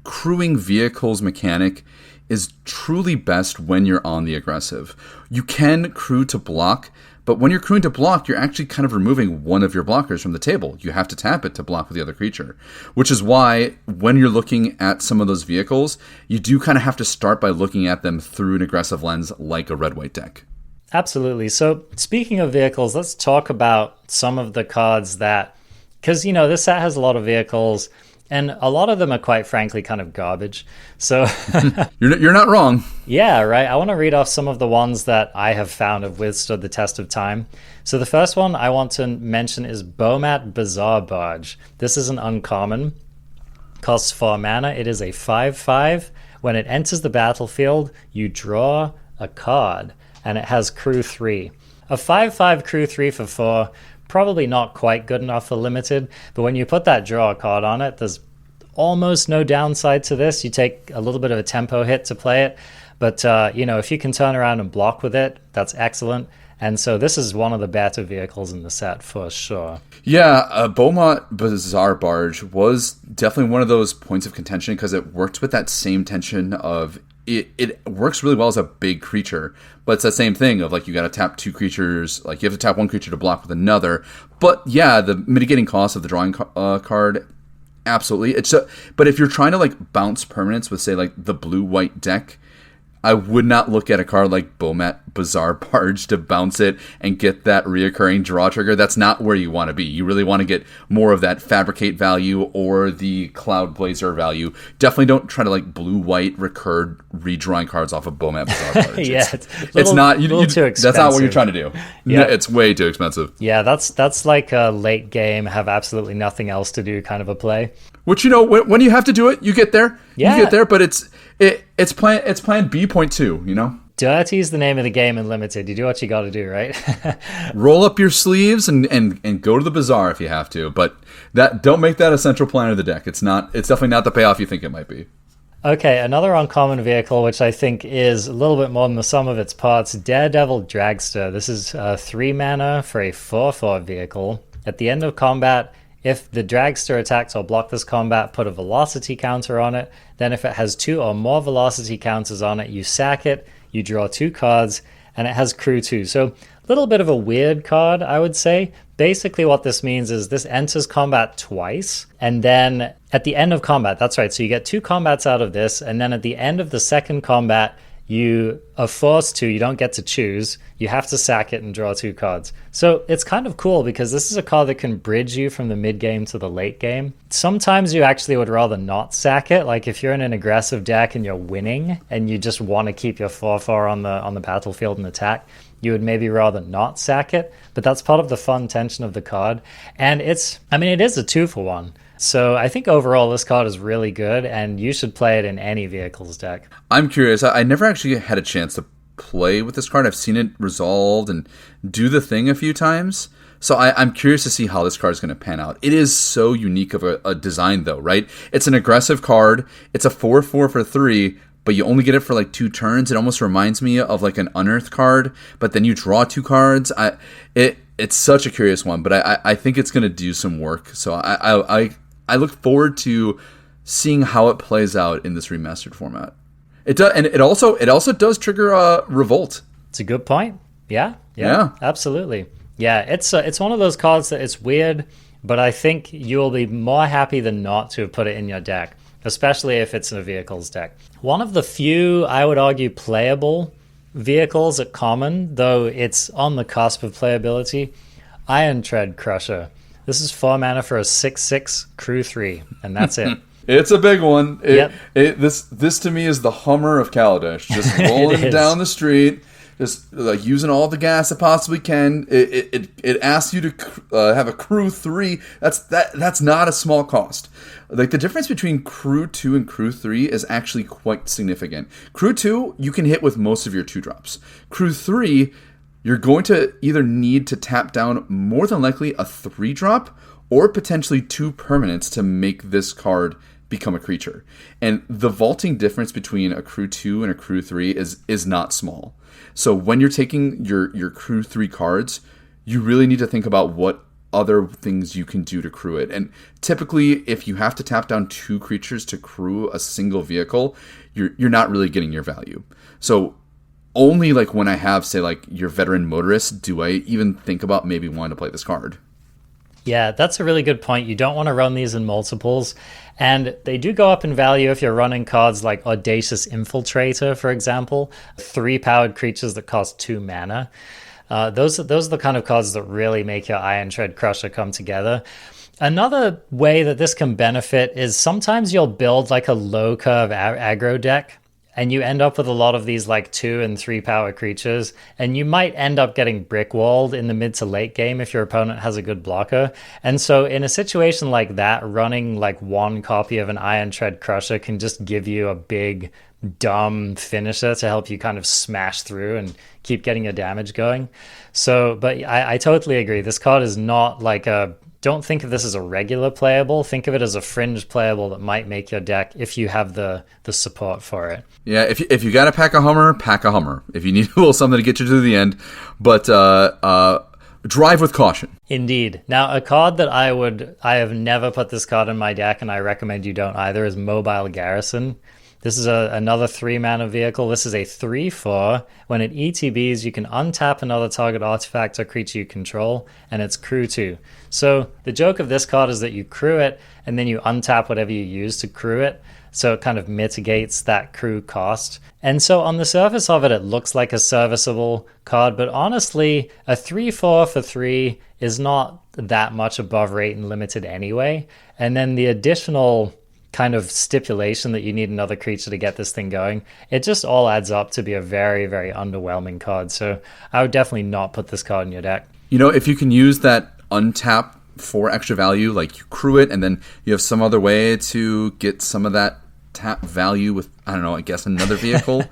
crewing vehicles mechanic is truly best when you're on the aggressive. You can crew to block, but when you're crewing to block, you're actually kind of removing one of your blockers from the table. You have to tap it to block with the other creature, which is why when you're looking at some of those vehicles, you do kind of have to start by looking at them through an aggressive lens like a red-white deck. Absolutely. So speaking of vehicles, let's talk about some of the cards that, because, you know, this set has a lot of vehicles, and a lot of them are quite frankly kind of garbage. So you're not wrong. Yeah, right. I want to read off some of the ones that I have found have withstood the test of time. So the first one I want to mention is Bomat Bazaar Barge. This is an uncommon. Costs 4 mana. It is a 5/5. When it enters the battlefield, you draw a card, and it has crew 3. A 5/5 crew 3 for 4. Probably not quite good enough for limited, but when you put that draw card on it, there's almost no downside to this. You take a little bit of a tempo hit to play it, but you know, if you can turn around and block with it, that's excellent. And so this is one of the better vehicles in the set for sure. Yeah, Beaumont Bazaar Barge was definitely one of those points of contention because it worked with that same tension of it works really well as a big creature, but it's the same thing of like you got to tap 2 creatures, like you have to tap 1 creature to block with another. But yeah, the mitigating cost of the drawing card, absolutely. But if you're trying to like bounce permanents with say like the blue-white deck, I would not look at a card like Bomat Bazaar Barge to bounce it and get that reoccurring draw trigger. That's not where you want to be. You really want to get more of that Fabricate value or the Cloud Blazer value. Definitely don't try to like blue-white recurred redrawing cards off of Bomat Bazaar Barge. Yeah, it's not too expensive. That's not what you're trying to do. Yeah, it's way too expensive. Yeah, that's like a late game, have absolutely nothing else to do kind of a play. Which, you know, when you have to do it, you get there. Yeah. You get there, but it's plan B.2, you know? Dirty is the name of the game in Limited. You do what you got to do, right? Roll up your sleeves and go to the bazaar if you have to, but don't make that a central plan of the deck. It's definitely not the payoff you think it might be. Okay, another uncommon vehicle, which I think is a little bit more than the sum of its parts, Daredevil Dragster. This is 3 mana for a 4/4 vehicle. At the end of combat, if the Dragster attacks or block this combat, put a velocity counter on it. Then if it has 2 or more velocity counters on it, you sack it, you draw 2 cards, and it has crew 2. So a little bit of a weird card, I would say. Basically what this means is this enters combat twice, and then at the end of combat, that's right, so you get 2 combats out of this, and then at the end of the second combat, you are forced to, you don't get to choose, you have to sack it and draw 2 cards. So it's kind of cool because this is a card that can bridge you from the mid game to the late game. Sometimes you actually would rather not sack it, like if you're in an aggressive deck and you're winning and you just want to keep your 4/4 on the battlefield and attack, you would maybe rather not sack it, but that's part of the fun tension of the card. And it is a 2-for-1. So I think overall this card is really good, and you should play it in any vehicles deck. I'm curious. I never actually had a chance to play with this card. I've seen it resolved and do the thing a few times. So I'm curious to see how this card is going to pan out. It is so unique of a design, though, right? It's an aggressive card. It's a 4/4 for 3, but you only get it for like 2 turns. It almost reminds me of like an Unearth card, but then you draw 2 cards. It's such a curious one, but I think it's going to do some work. So I look forward to seeing how it plays out in this remastered format. It does, and it also does trigger a revolt. It's a good point. Yeah, absolutely. Yeah, it's one of those cards that it's weird, but I think you'll be more happy than not to have put it in your deck, especially if it's in a vehicles deck. One of the few, I would argue, playable vehicles at common, though it's on the cusp of playability, Iron Tread Crusher. This is 4 mana for a 6/6 crew 3, and that's it. It's a big one. Yep. This to me is the Hummer of Kaladesh, just rolling down the street, just like using all the gas it possibly can. It asks you to have a crew 3. That's not a small cost. Like the difference between crew 2 and crew 3 is actually quite significant. Crew 2 you can hit with most of your 2-drops. Crew 3, you're going to either need to tap down more than likely a 3-drop or potentially 2 permanents to make this card become a creature. And the vaulting difference between a crew 2 and a crew 3 is not small. So when you're taking your crew 3 cards, you really need to think about what other things you can do to crew it. And typically, if you have to tap down 2 creatures to crew a single vehicle, you're not really getting your value. So only like when I have, say, like your veteran motorist, do I even think about maybe wanting to play this card. Yeah, that's a really good point. You don't want to run these in multiples, and they do go up in value if you're running cards like Audacious Infiltrator, for example, 3-powered creatures that cost 2 mana. Those are the kind of cards that really make your Iron Tread Crusher come together. Another way that this can benefit is sometimes you'll build like a low curve aggro deck, and you end up with a lot of these like 2 and 3 power creatures, and you might end up getting brick walled in the mid to late game if your opponent has a good blocker. And so in a situation like that, running like 1 copy of an Iron Tread Crusher can just give you a big dumb finisher to help you kind of smash through and keep getting your damage going. So, but I totally agree. This card is not like don't think of this as a regular playable. Think of it as a fringe playable that might make your deck if you have the support for it. Yeah, if you got to pack a Hummer. If you need a little something to get you to the end, but drive with caution. Indeed. Now, a card that I have never put this card in my deck, and I recommend you don't either, is Mobile Garrison. This is another 3-mana vehicle. This is a 3/4. When it ETBs, you can untap another target artifact or creature you control, and it's crew 2. So the joke of this card is that you crew it, and then you untap whatever you use to crew it. So it kind of mitigates that crew cost. And so on the surface of it, it looks like a serviceable card, but honestly, a 3/4 for 3 is not that much above rate and limited anyway. And then the additional kind of stipulation that you need another creature to get this thing going, it just all adds up to be a very, very underwhelming card. So I would definitely not put this card in your deck. You know, if you can use that untap for extra value, like you crew it and then you have some other way to get some of that tap value with, I don't know, I guess another vehicle.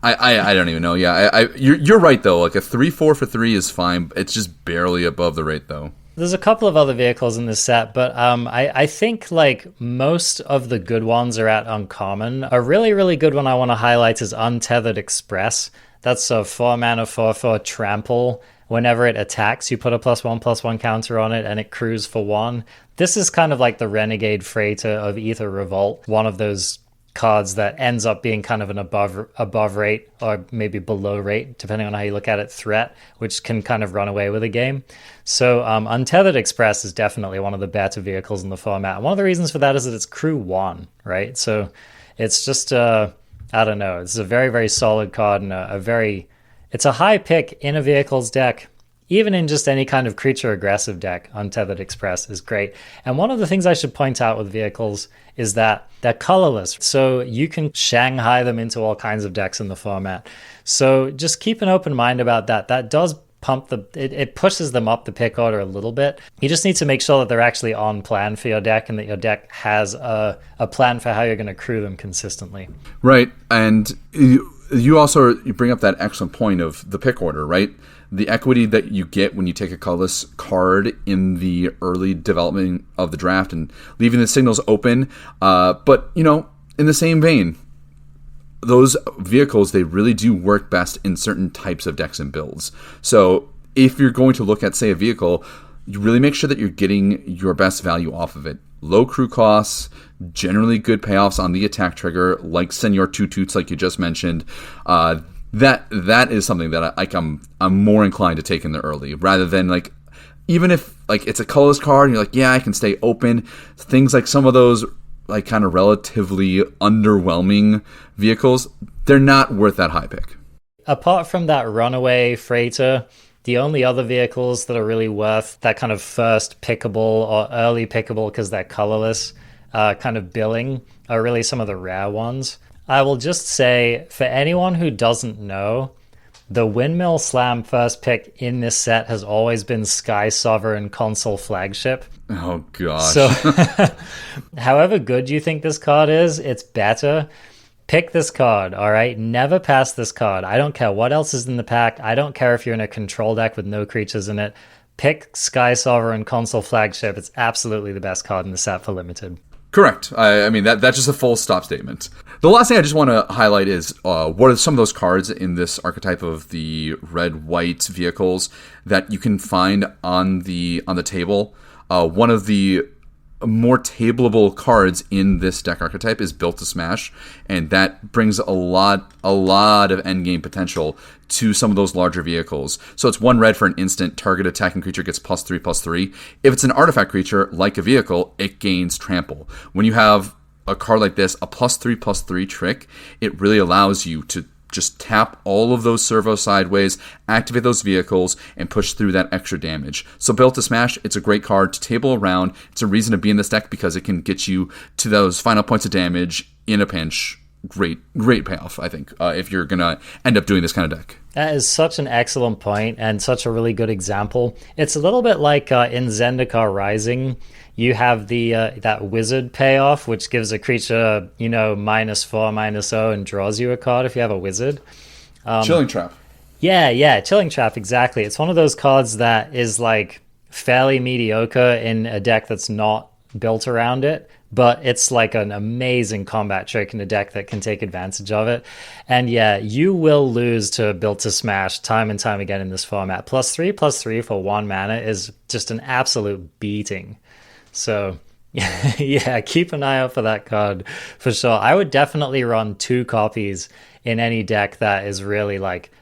I don't even know. Yeah, you're right though. Like a 3/4 for 3 is fine. It's just barely above the rate though. There's a couple of other vehicles in this set, but I think like most of the good ones are at uncommon. A really, really good one I want to highlight is Untethered Express. That's a 4-mana 4/4 trample. Whenever it attacks, you put a +1/+1 counter on it, and it crews for 1. This is kind of like the Renegade Freighter of Ether Revolt, one of those cards that ends up being kind of an above rate or maybe below rate, depending on how you look at it, threat, which can kind of run away with a game. So Untethered Express is definitely one of the better vehicles in the format. And one of the reasons for that is that it's crew 1, right? So it's just a I don't know. It's a very, very solid card and it's a high pick in a vehicles deck. Even in just any kind of creature aggressive deck, Untethered Express is great. And one of the things I should point out with vehicles is that they're colorless. So you can Shanghai them into all kinds of decks in the format. So just keep an open mind about that. That does it pushes them up the pick order a little bit. You just need to make sure that they're actually on plan for your deck and that your deck has a plan for how you're going to crew them consistently. Right. And you bring up that excellent point of the pick order, right? The equity that you get when you take a colorless card in the early development of the draft and leaving the signals open. But, in the same vein, those vehicles, they really do work best in certain types of decks and builds. So if you're going to look at, say, a vehicle, you really make sure that you're getting your best value off of it. Low crew costs, generally good payoffs on the attack trigger, like Senor Two Toots, like you just mentioned. That is something that I'm more inclined to take in the early, rather than even if it's a colorless card and you're like, yeah, I can stay open. Things like some of those kind of relatively underwhelming vehicles, they're not worth that high pick. Apart from that runaway freighter, the only other vehicles that are really worth that kind of first pickable or early pickable because they're colorless kind of billing are really some of the rare ones. I will just say, for anyone who doesn't know, the Windmill Slam first pick in this set has always been Sky Sovereign Consul Flagship. Oh, gosh. So, however good you think this card is, it's better. Pick this card, all right? Never pass this card. I don't care what else is in the pack. I don't care if you're in a control deck with no creatures in it. Pick Sky Sovereign Consul Flagship. It's absolutely the best card in the set for Limited. Correct. I mean, that's just a full stop statement. The last thing I just want to highlight is what are some of those cards in this archetype of the red-white vehicles that you can find on the table. One of the more tableable cards in this deck archetype is Built to Smash, and that brings a lot of endgame potential to some of those larger vehicles. So it's 1 red for an instant. Target attacking creature gets +3/+3. If it's an artifact creature, like a vehicle, it gains trample. When you have a card like this, a +3/+3 trick, it really allows you to just tap all of those servos sideways, activate those vehicles, and push through that extra damage. So Built to Smash, it's a great card to table around. It's a reason to be in this deck because it can get you to those final points of damage in a pinch. Great payoff, I think, if you're going to end up doing this kind of deck. That is such an excellent point and such a really good example. It's a little bit like in Zendikar Rising, you have the that wizard payoff, which gives a creature, -4/-0 and draws you a card if you have a wizard. Chilling Trap. Yeah, Chilling Trap, exactly. It's one of those cards that is fairly mediocre in a deck that's not built around it, but it's an amazing combat trick in a deck that can take advantage of it. And yeah, you will lose to Built to Smash time and time again in this format. +3/+3 for 1 mana is just an absolute beating. So yeah, keep an eye out for that card for sure. I would definitely run 2 copies in any deck that is really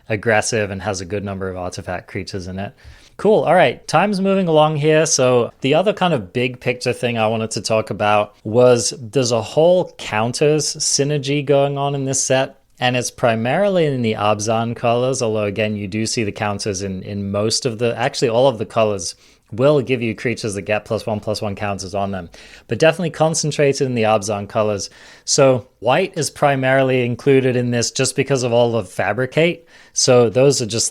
aggressive and has a good number of artifact creatures in it. Cool. All right. Time's moving along here. So the other kind of big picture thing I wanted to talk about was there's a whole counters synergy going on in this set. And it's primarily in the Abzan colors, although again, you do see the counters in most of actually all of the colors will give you creatures that get +1/+1 counters on them, but definitely concentrated in the Abzan colors. So white is primarily included in this just because of all of Fabricate. So those are just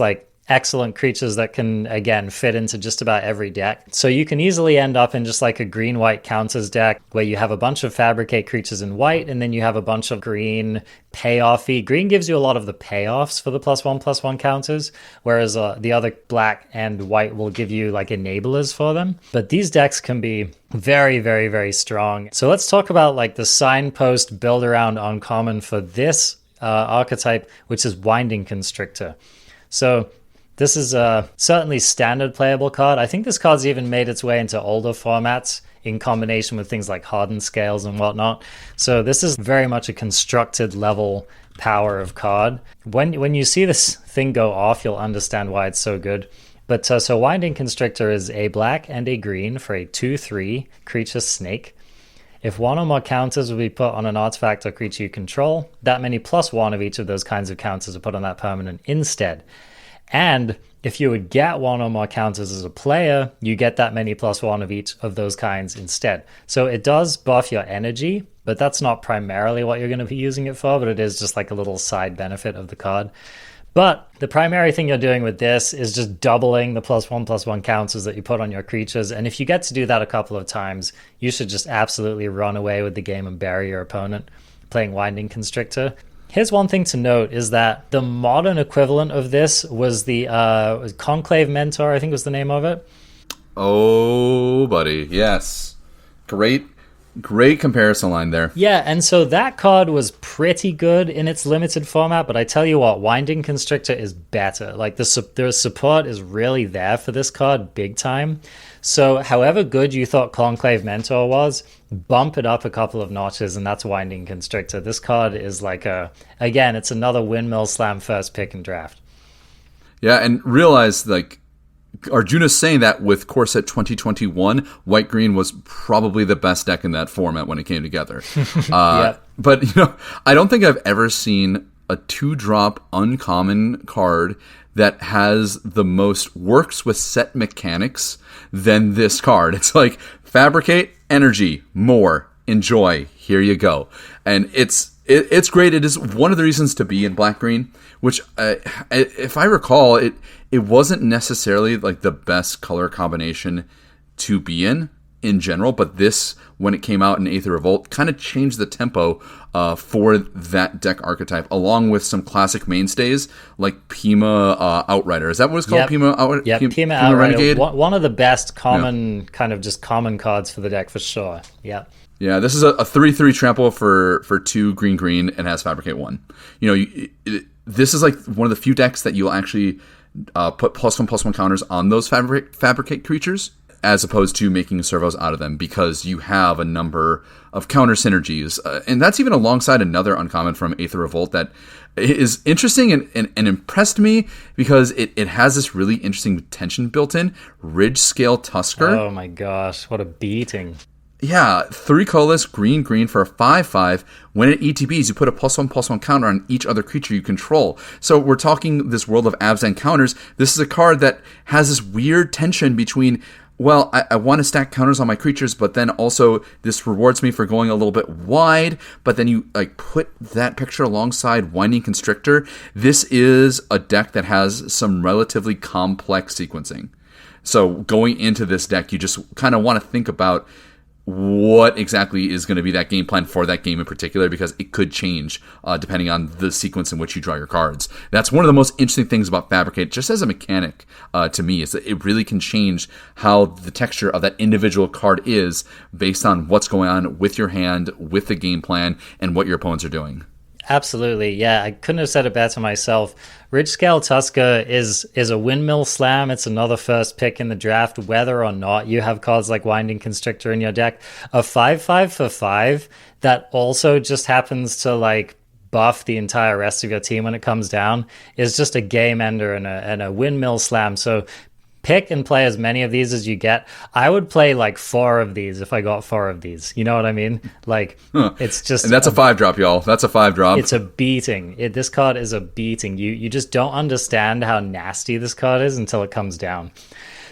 excellent creatures that can, again, fit into just about every deck. So you can easily end up in just a green-white counters deck where you have a bunch of Fabricate creatures in white, and then you have a bunch of green payoffy. Green gives you a lot of the payoffs for the +1/+1 counters, whereas the other black and white will give you enablers for them. But these decks can be very, very, very strong. So let's talk about the signpost build around uncommon for this archetype, which is Winding Constrictor. So this is a certainly standard playable card. I think this card's even made its way into older formats in combination with things like Hardened Scales and whatnot. So this is very much a constructed level power of card. When you see this thing go off, you'll understand why it's so good. But so Winding Constrictor is a black and a green for a 2/3 creature snake. If one or more counters will be put on an artifact or creature you control, that many +1 of each of those kinds of counters are put on that permanent instead. And if you would get one or more counters as a player, you get that many +1 of each of those kinds instead. So it does buff your energy, but that's not primarily what you're going to be using it for, but it is just like a little side benefit of the card. But the primary thing you're doing with this is just doubling the +1/+1 counters that you put on your creatures. And if you get to do that a couple of times, you should just absolutely run away with the game and bury your opponent playing Winding Constrictor. Here's one thing to note is that the modern equivalent of this was the Conclave Mentor, I think was the name of it. Oh, buddy. Yes. Great comparison line there. Yeah, and so that card was pretty good in its limited format, but I tell you what, Winding Constrictor is better. Like, the support is really there for this card big time. So however good you thought Conclave Mentor was, bump it up a couple of notches, and that's Winding Constrictor. This card is like again, it's another windmill slam first pick in draft. Yeah, and realize, like, Arjuna's saying that with Core Set 2021, White-Green was probably the best deck in that format when it came together. Yep. But, I don't think I've ever seen a 2-drop uncommon card that has the most works with set mechanics than this card. It's like, fabricate, energy, more, enjoy, here you go. And it's great. It is one of the reasons to be in black-green, which, if I recall, it wasn't necessarily like the best color combination to be in general, but this, when it came out in Aether Revolt, kind of changed the tempo for that deck archetype, along with some classic mainstays like Pima Outrider. Is that what it's called? Yep. Pima Outrider? Yeah, Pima Outrider. Renegade? One of the best common cards for the deck, for sure. Yeah. Yeah, this is a 3/3 trample for 2 green and has Fabricate 1. This is like one of the few decks that you'll actually put +1/+1 counters on those Fabricate creatures, as opposed to making servos out of them, because you have a number of counter synergies. And that's even alongside another uncommon from Aether Revolt that is interesting and impressed me, because it has this really interesting tension built in. Ridge Scale Tusker. Oh my gosh, what a beating. Yeah, 3 colorless, green for a 5/5. When it ETBs, you put a +1/+1 counter on each other creature you control. So we're talking this world of abs and counters. This is a card that has this weird tension between, well, I want to stack counters on my creatures, but then also this rewards me for going a little bit wide. But then you like put that picture alongside Winding Constrictor. This is a deck that has some relatively complex sequencing. So going into this deck, you just kind of want to think about what exactly is going to be that game plan for that game in particular, because it could change depending on the sequence in which you draw your cards. That's one of the most interesting things about Fabricate, just as a mechanic to me, is that it really can change how the texture of that individual card is based on what's going on with your hand, with the game plan, and what your opponents are doing. Absolutely, yeah. I couldn't have said it better myself. Ridge Scale Tusker is a windmill slam. It's another first pick in the draft, whether or not you have cards like Winding Constrictor in your deck. A 5/5 for 5 that also just happens to like buff the entire rest of your team when it comes down is just a game ender and a windmill slam. So pick and play as many of these as you get. I would play like 4 of these if I got 4 of these. You know what I mean? Like, It's just... And that's a 5-drop, y'all. That's a 5-drop. It's a beating. This card is a beating. You just don't understand how nasty this card is until it comes down.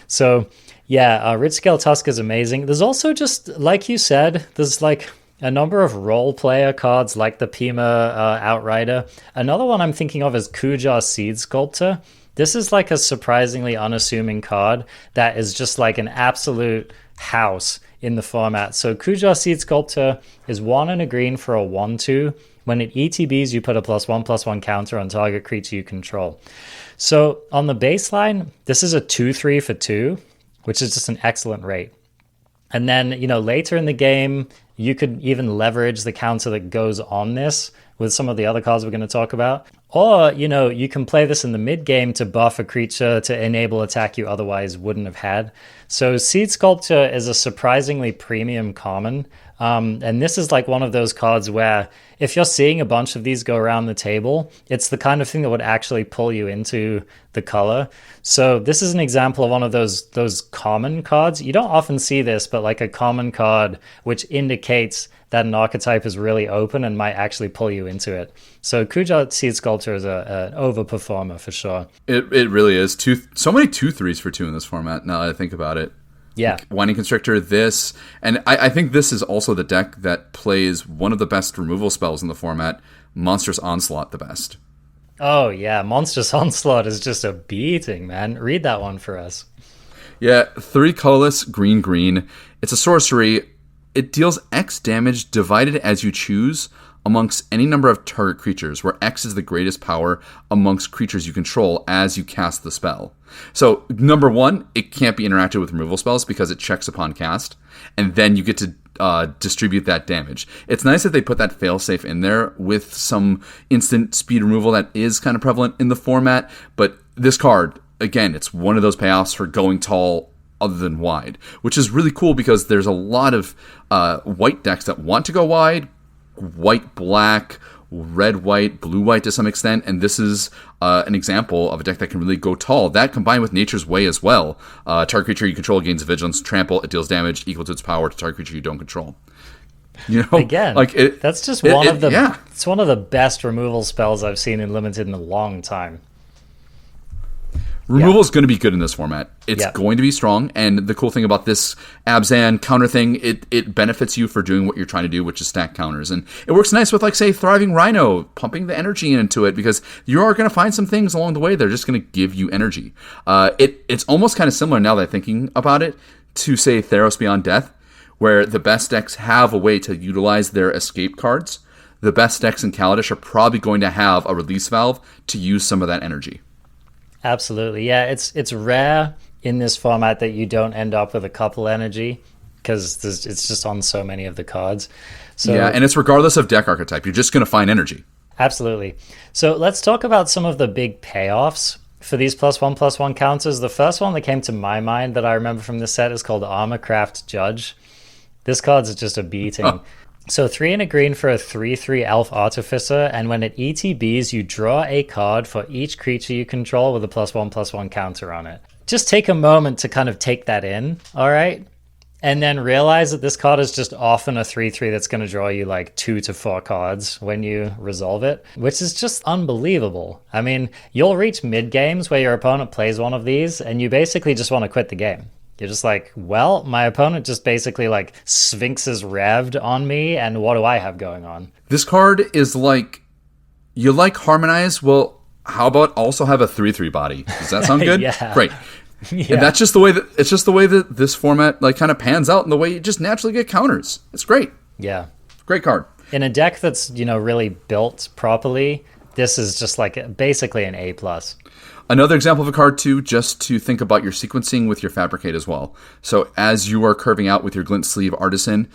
So, yeah, Ridge Scale Tusk is amazing. There's also just, like you said, there's like a number of role player cards like the Pima Outrider. Another one I'm thinking of is Kujar Seed Sculptor. This is like a surprisingly unassuming card that is just like an absolute house in the format. So Kujar Seed Sculptor is 1 and a green for a 1/2. When it ETBs, you put a +1/+1 counter on target creature you control. So on the baseline, this is a 2/3 for 2, which is just an excellent rate. And then, later in the game, you could even leverage the counter that goes on this with some of the other cards we're going to talk about. Or, you can play this in the mid-game to buff a creature to enable attack you otherwise wouldn't have had. So Seed Sculptor is a surprisingly premium common And this is like one of those cards where if you're seeing a bunch of these go around the table, it's the kind of thing that would actually pull you into the color. So this is an example of one of those common cards. You don't often see this, but like a common card which indicates that an archetype is really open and might actually pull you into it. So Kuja Seed Sculptor is an overperformer for sure. It really is. So many 2/3s for 2 in this format, now that I think about it. Yeah. Like Winding Constrictor, this, and I think this is also the deck that plays one of the best removal spells in the format, Monstrous Onslaught, the best. Oh, yeah. Monstrous Onslaught is just a beating, man. Read that one for us. Yeah, 3 colorless, green. It's a sorcery. It deals X damage divided as you choose amongst any number of target creatures, where X is the greatest power amongst creatures you control as you cast the spell. So, number 1, it can't be interacted with removal spells because it checks upon cast, and then you get to distribute that damage. It's nice that they put that failsafe in there with some instant speed removal that is kind of prevalent in the format, but this card, again, it's one of those payoffs for going tall other than wide, which is really cool because there's a lot of white decks that want to go wide, white-black, red-white, blue-white to some extent, and this is an example of a deck that can really go tall. That combined with Nature's Way as well. Target creature you control gains vigilance, trample, it deals damage equal to its power to target creature you don't control. You know, again, like that's just it's one of the best removal spells I've seen in Limited in a long time. Removal is going to be good in this format. It's going to be strong, and the cool thing about this Abzan counter thing, it benefits you for doing what you're trying to do, which is stack counters. And it works nice with, like, say, Thriving Rhino, pumping the energy into it, because you are going to find some things along the way that are just going to give you energy. It's almost kind of similar, now that I'm thinking about it, to, say, Theros Beyond Death, where the best decks have a way to utilize their escape cards. The best decks in Kaladesh are probably going to have a release valve to use some of that energy. Absolutely. Yeah, it's rare in this format that you don't end up with a couple energy because it's just on so many of the cards. So yeah, and it's regardless of deck archetype. You're just going to find energy. Absolutely. So let's talk about some of the big payoffs for these +1/+1 counters. The first one that came to my mind that I remember from this set is called Armorcraft Judge. This card's just a beating. Oh. So 3 and a green for a 3/3 elf artificer, and when it ETBs, you draw a card for each creature you control with a +1/+1 counter on it. Just take a moment to kind of take that in, all right? And then realize that this card is just often a 3/3 that's going to draw you like 2 to 4 cards when you resolve it, which is just unbelievable. I mean, you'll reach mid games where your opponent plays one of these, and you basically just want to quit the game. You're just like, well, my opponent just basically like Sphinx's revved on me, and what do I have going on? This card is like, you like Harmonize? Well, how about also have a 3/3 body? Does that sound good? Yeah. Great. Yeah. And that's just the way that it's just the way that this format like kind of pans out, and the way you just naturally get counters. It's great. Yeah. Great card. In a deck that's, really built properly, this is just like basically an A+. Another example of a card, too, just to think about your sequencing with your Fabricate as well. So as you are curving out with your Glint Sleeve Artisan,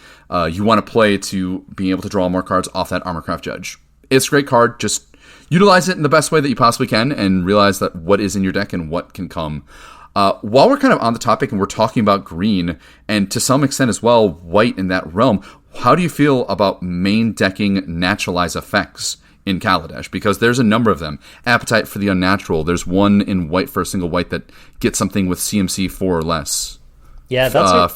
you want to play to being able to draw more cards off that Armorcraft Judge. It's a great card. Just utilize it in the best way that you possibly can and realize that what is in your deck and what can come. While we're kind of on the topic and we're talking about green, and to some extent as well, white in that realm, how do you feel about main decking Naturalize effects in Kaladesh? Because there's a number of them. Appetite for the Unnatural. There's one in white for a single white that gets something with CMC 4 or less. Yeah, that's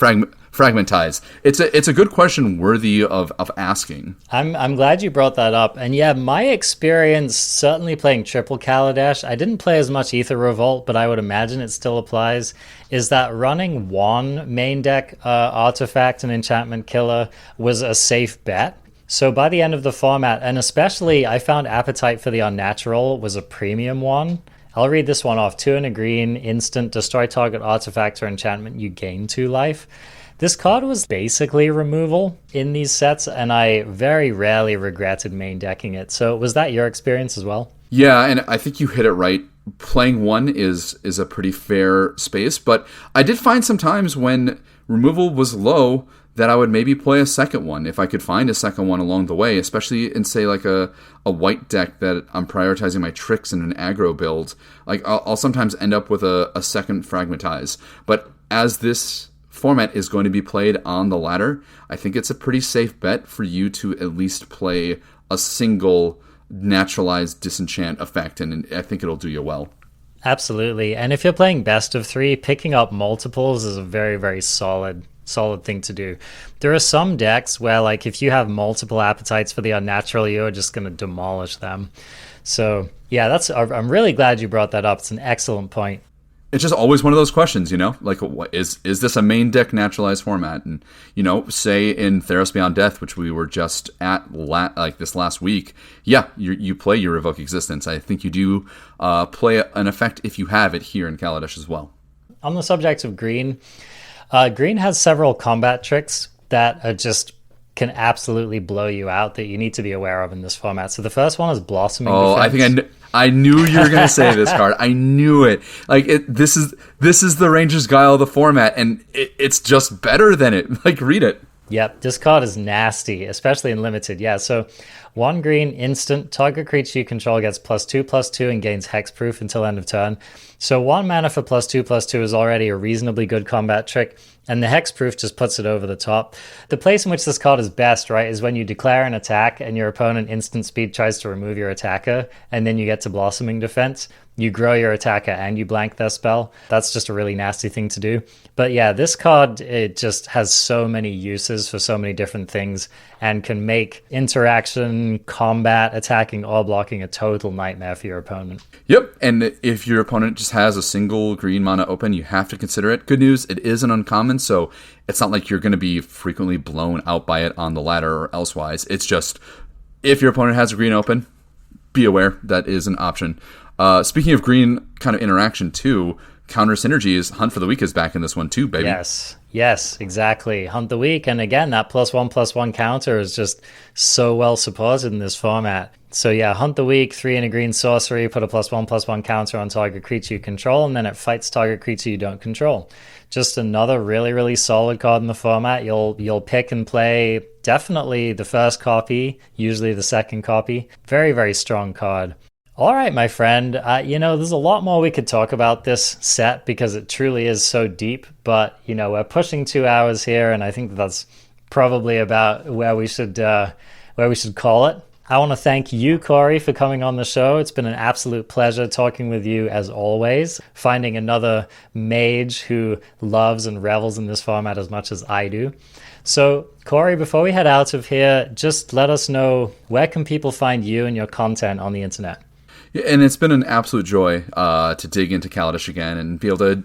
Fragmentize. It's a good question worthy of asking. I'm glad you brought that up. And yeah, my experience certainly playing triple Kaladesh, I didn't play as much Ether Revolt, but I would imagine it still applies, is that running one main deck artifact and enchantment killer was a safe bet. So by the end of the format, and especially I found Appetite for the Unnatural was a premium one. I'll read this one off. 2 and a green, instant, destroy target artifact or enchantment, you gain 2 life. This card was basically removal in these sets, and I very rarely regretted main decking it. So was that your experience as well? Yeah, and I think you hit it right. Playing one is a pretty fair space, but I did find some times when removal was low that I would maybe play a second one if I could find a second one along the way, especially in, say, like a white deck that I'm prioritizing my tricks in an aggro build. Like, I'll sometimes end up with a second Fragmentize. But as this format is going to be played on the ladder, I think it's a pretty safe bet for you to at least play a single naturalized disenchant effect, and I think it'll do you well. Absolutely. And if you're playing best of 3, picking up multiples is a very, very solid thing to do. There are some decks where, like, if you have multiple appetites for the unnatural, you're just going to demolish them. So yeah, I'm really glad you brought that up. It's an excellent point. It's just always one of those questions, like, what is this a main deck naturalized format? And, say in Theros Beyond Death, which we were just at this last week, yeah, you play your Revoke Existence. I think you do play an effect if you have it here in Kaladesh as well. On the subject of green, green has several combat tricks that are just can absolutely blow you out that you need to be aware of in this format. So the first one is Blossoming Defense. I think I knew you were going to say this card. I knew it. This is the Ranger's Guile of the format, and it's just better than it. Read it. Yep, this card is nasty, especially in limited. Yeah, so 1 green instant, target creature you control gets +2/+2 and gains hexproof until end of turn. So 1 mana for +2/+2 is already a reasonably good combat trick, and the hexproof just puts it over the top. The place in which this card is best, right, is when you declare an attack and your opponent instant speed tries to remove your attacker, and then you get to Blossoming Defense. You grow your attacker and you blank their spell. That's just a really nasty thing to do. But yeah, this card, it just has so many uses for so many different things and can make interaction, combat, attacking, or blocking a total nightmare for your opponent. Yep, and if your opponent just has a single green mana open, you have to consider it. Good news, it is an uncommon, so it's not like you're going to be frequently blown out by it on the ladder or elsewise. It's just, if your opponent has a green open, be aware that is an option. Speaking of green kind of interaction too, counter synergies, Hunt for the Weak is back in this one too, baby. Yes, exactly. Hunt the Weak, and again, that +1/+1 counter is just so well supported in this format. So yeah, Hunt the Weak, 3 and a green sorcery, put a +1/+1 counter on target creature you control, and then it fights target creature you don't control. Just another really, really solid card in the format. You'll pick and play definitely the first copy, usually the second copy. Very, very strong card. All right, my friend, there's a lot more we could talk about this set because it truly is so deep, but, we're pushing 2 hours here, and I think that's probably about where we should call it. I want to thank you, Cory, for coming on the show. It's been an absolute pleasure talking with you as always, finding another mage who loves and revels in this format as much as I do. So, Cory, before we head out of here, just let us know, where can people find you and your content on the internet? Yeah, and it's been an absolute joy to dig into Kaladesh again and be able to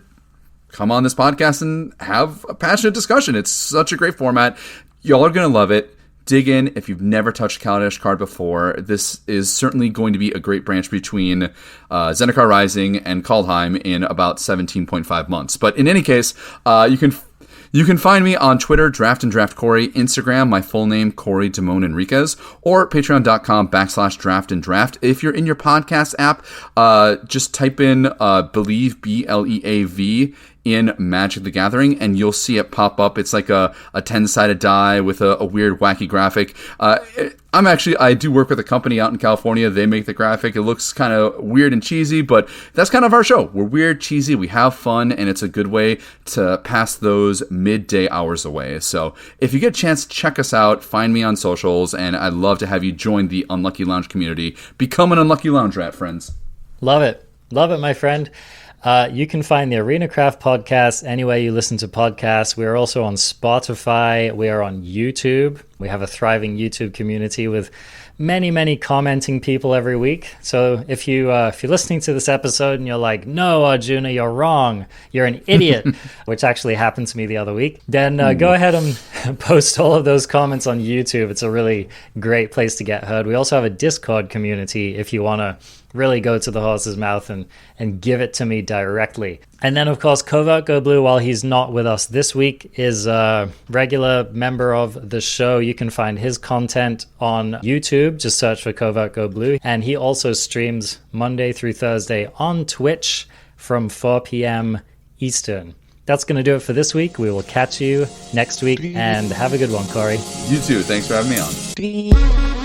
come on this podcast and have a passionate discussion. It's such a great format. Y'all are going to love it. Dig in if you've never touched a Kaladesh card before. This is certainly going to be a great branch between Zendikar Rising and Kaldheim in about 17.5 months. But in any case, you can find me on Twitter, Draft and Draft Cory, Instagram, my full name, Cory Damone Enriquez, or patreon.com/Draft and Draft. If you're in your podcast app, just type in Believe, BLEAV, in Magic the Gathering, and you'll see it pop up. It's like a 10-sided die with a weird, wacky graphic. I do work with a company out in California. They make the graphic. It looks kind of weird and cheesy, but that's kind of our show. We're weird, cheesy, we have fun, and it's a good way to pass those midday hours away. So if you get a chance, check us out. Find me on socials, and I'd love to have you join the Unlucky Lounge community. Become an Unlucky Lounge rat, friends. Love it, my friend. You can find the Arena Craft podcast anywhere you listen to podcasts. We are also on Spotify. We are on YouTube. We have a thriving YouTube community with many, many commenting people every week. So if you're listening to this episode and you're like, no, Arjuna, you're wrong, you're an idiot, which actually happened to me the other week, then go ahead and post all of those comments on YouTube. It's a really great place to get heard. We also have a Discord community if you want to really go to the horse's mouth and give it to me directly. And then, of course, Covert Go Blue, while he's not with us this week, is a regular member of the show. You can find his content on YouTube. Just search for Covert Go Blue. And he also streams Monday through Thursday on Twitch from 4 p.m. Eastern. That's going to do it for this week. We will catch you next week, and have a good one, Cory. You too. Thanks for having me on.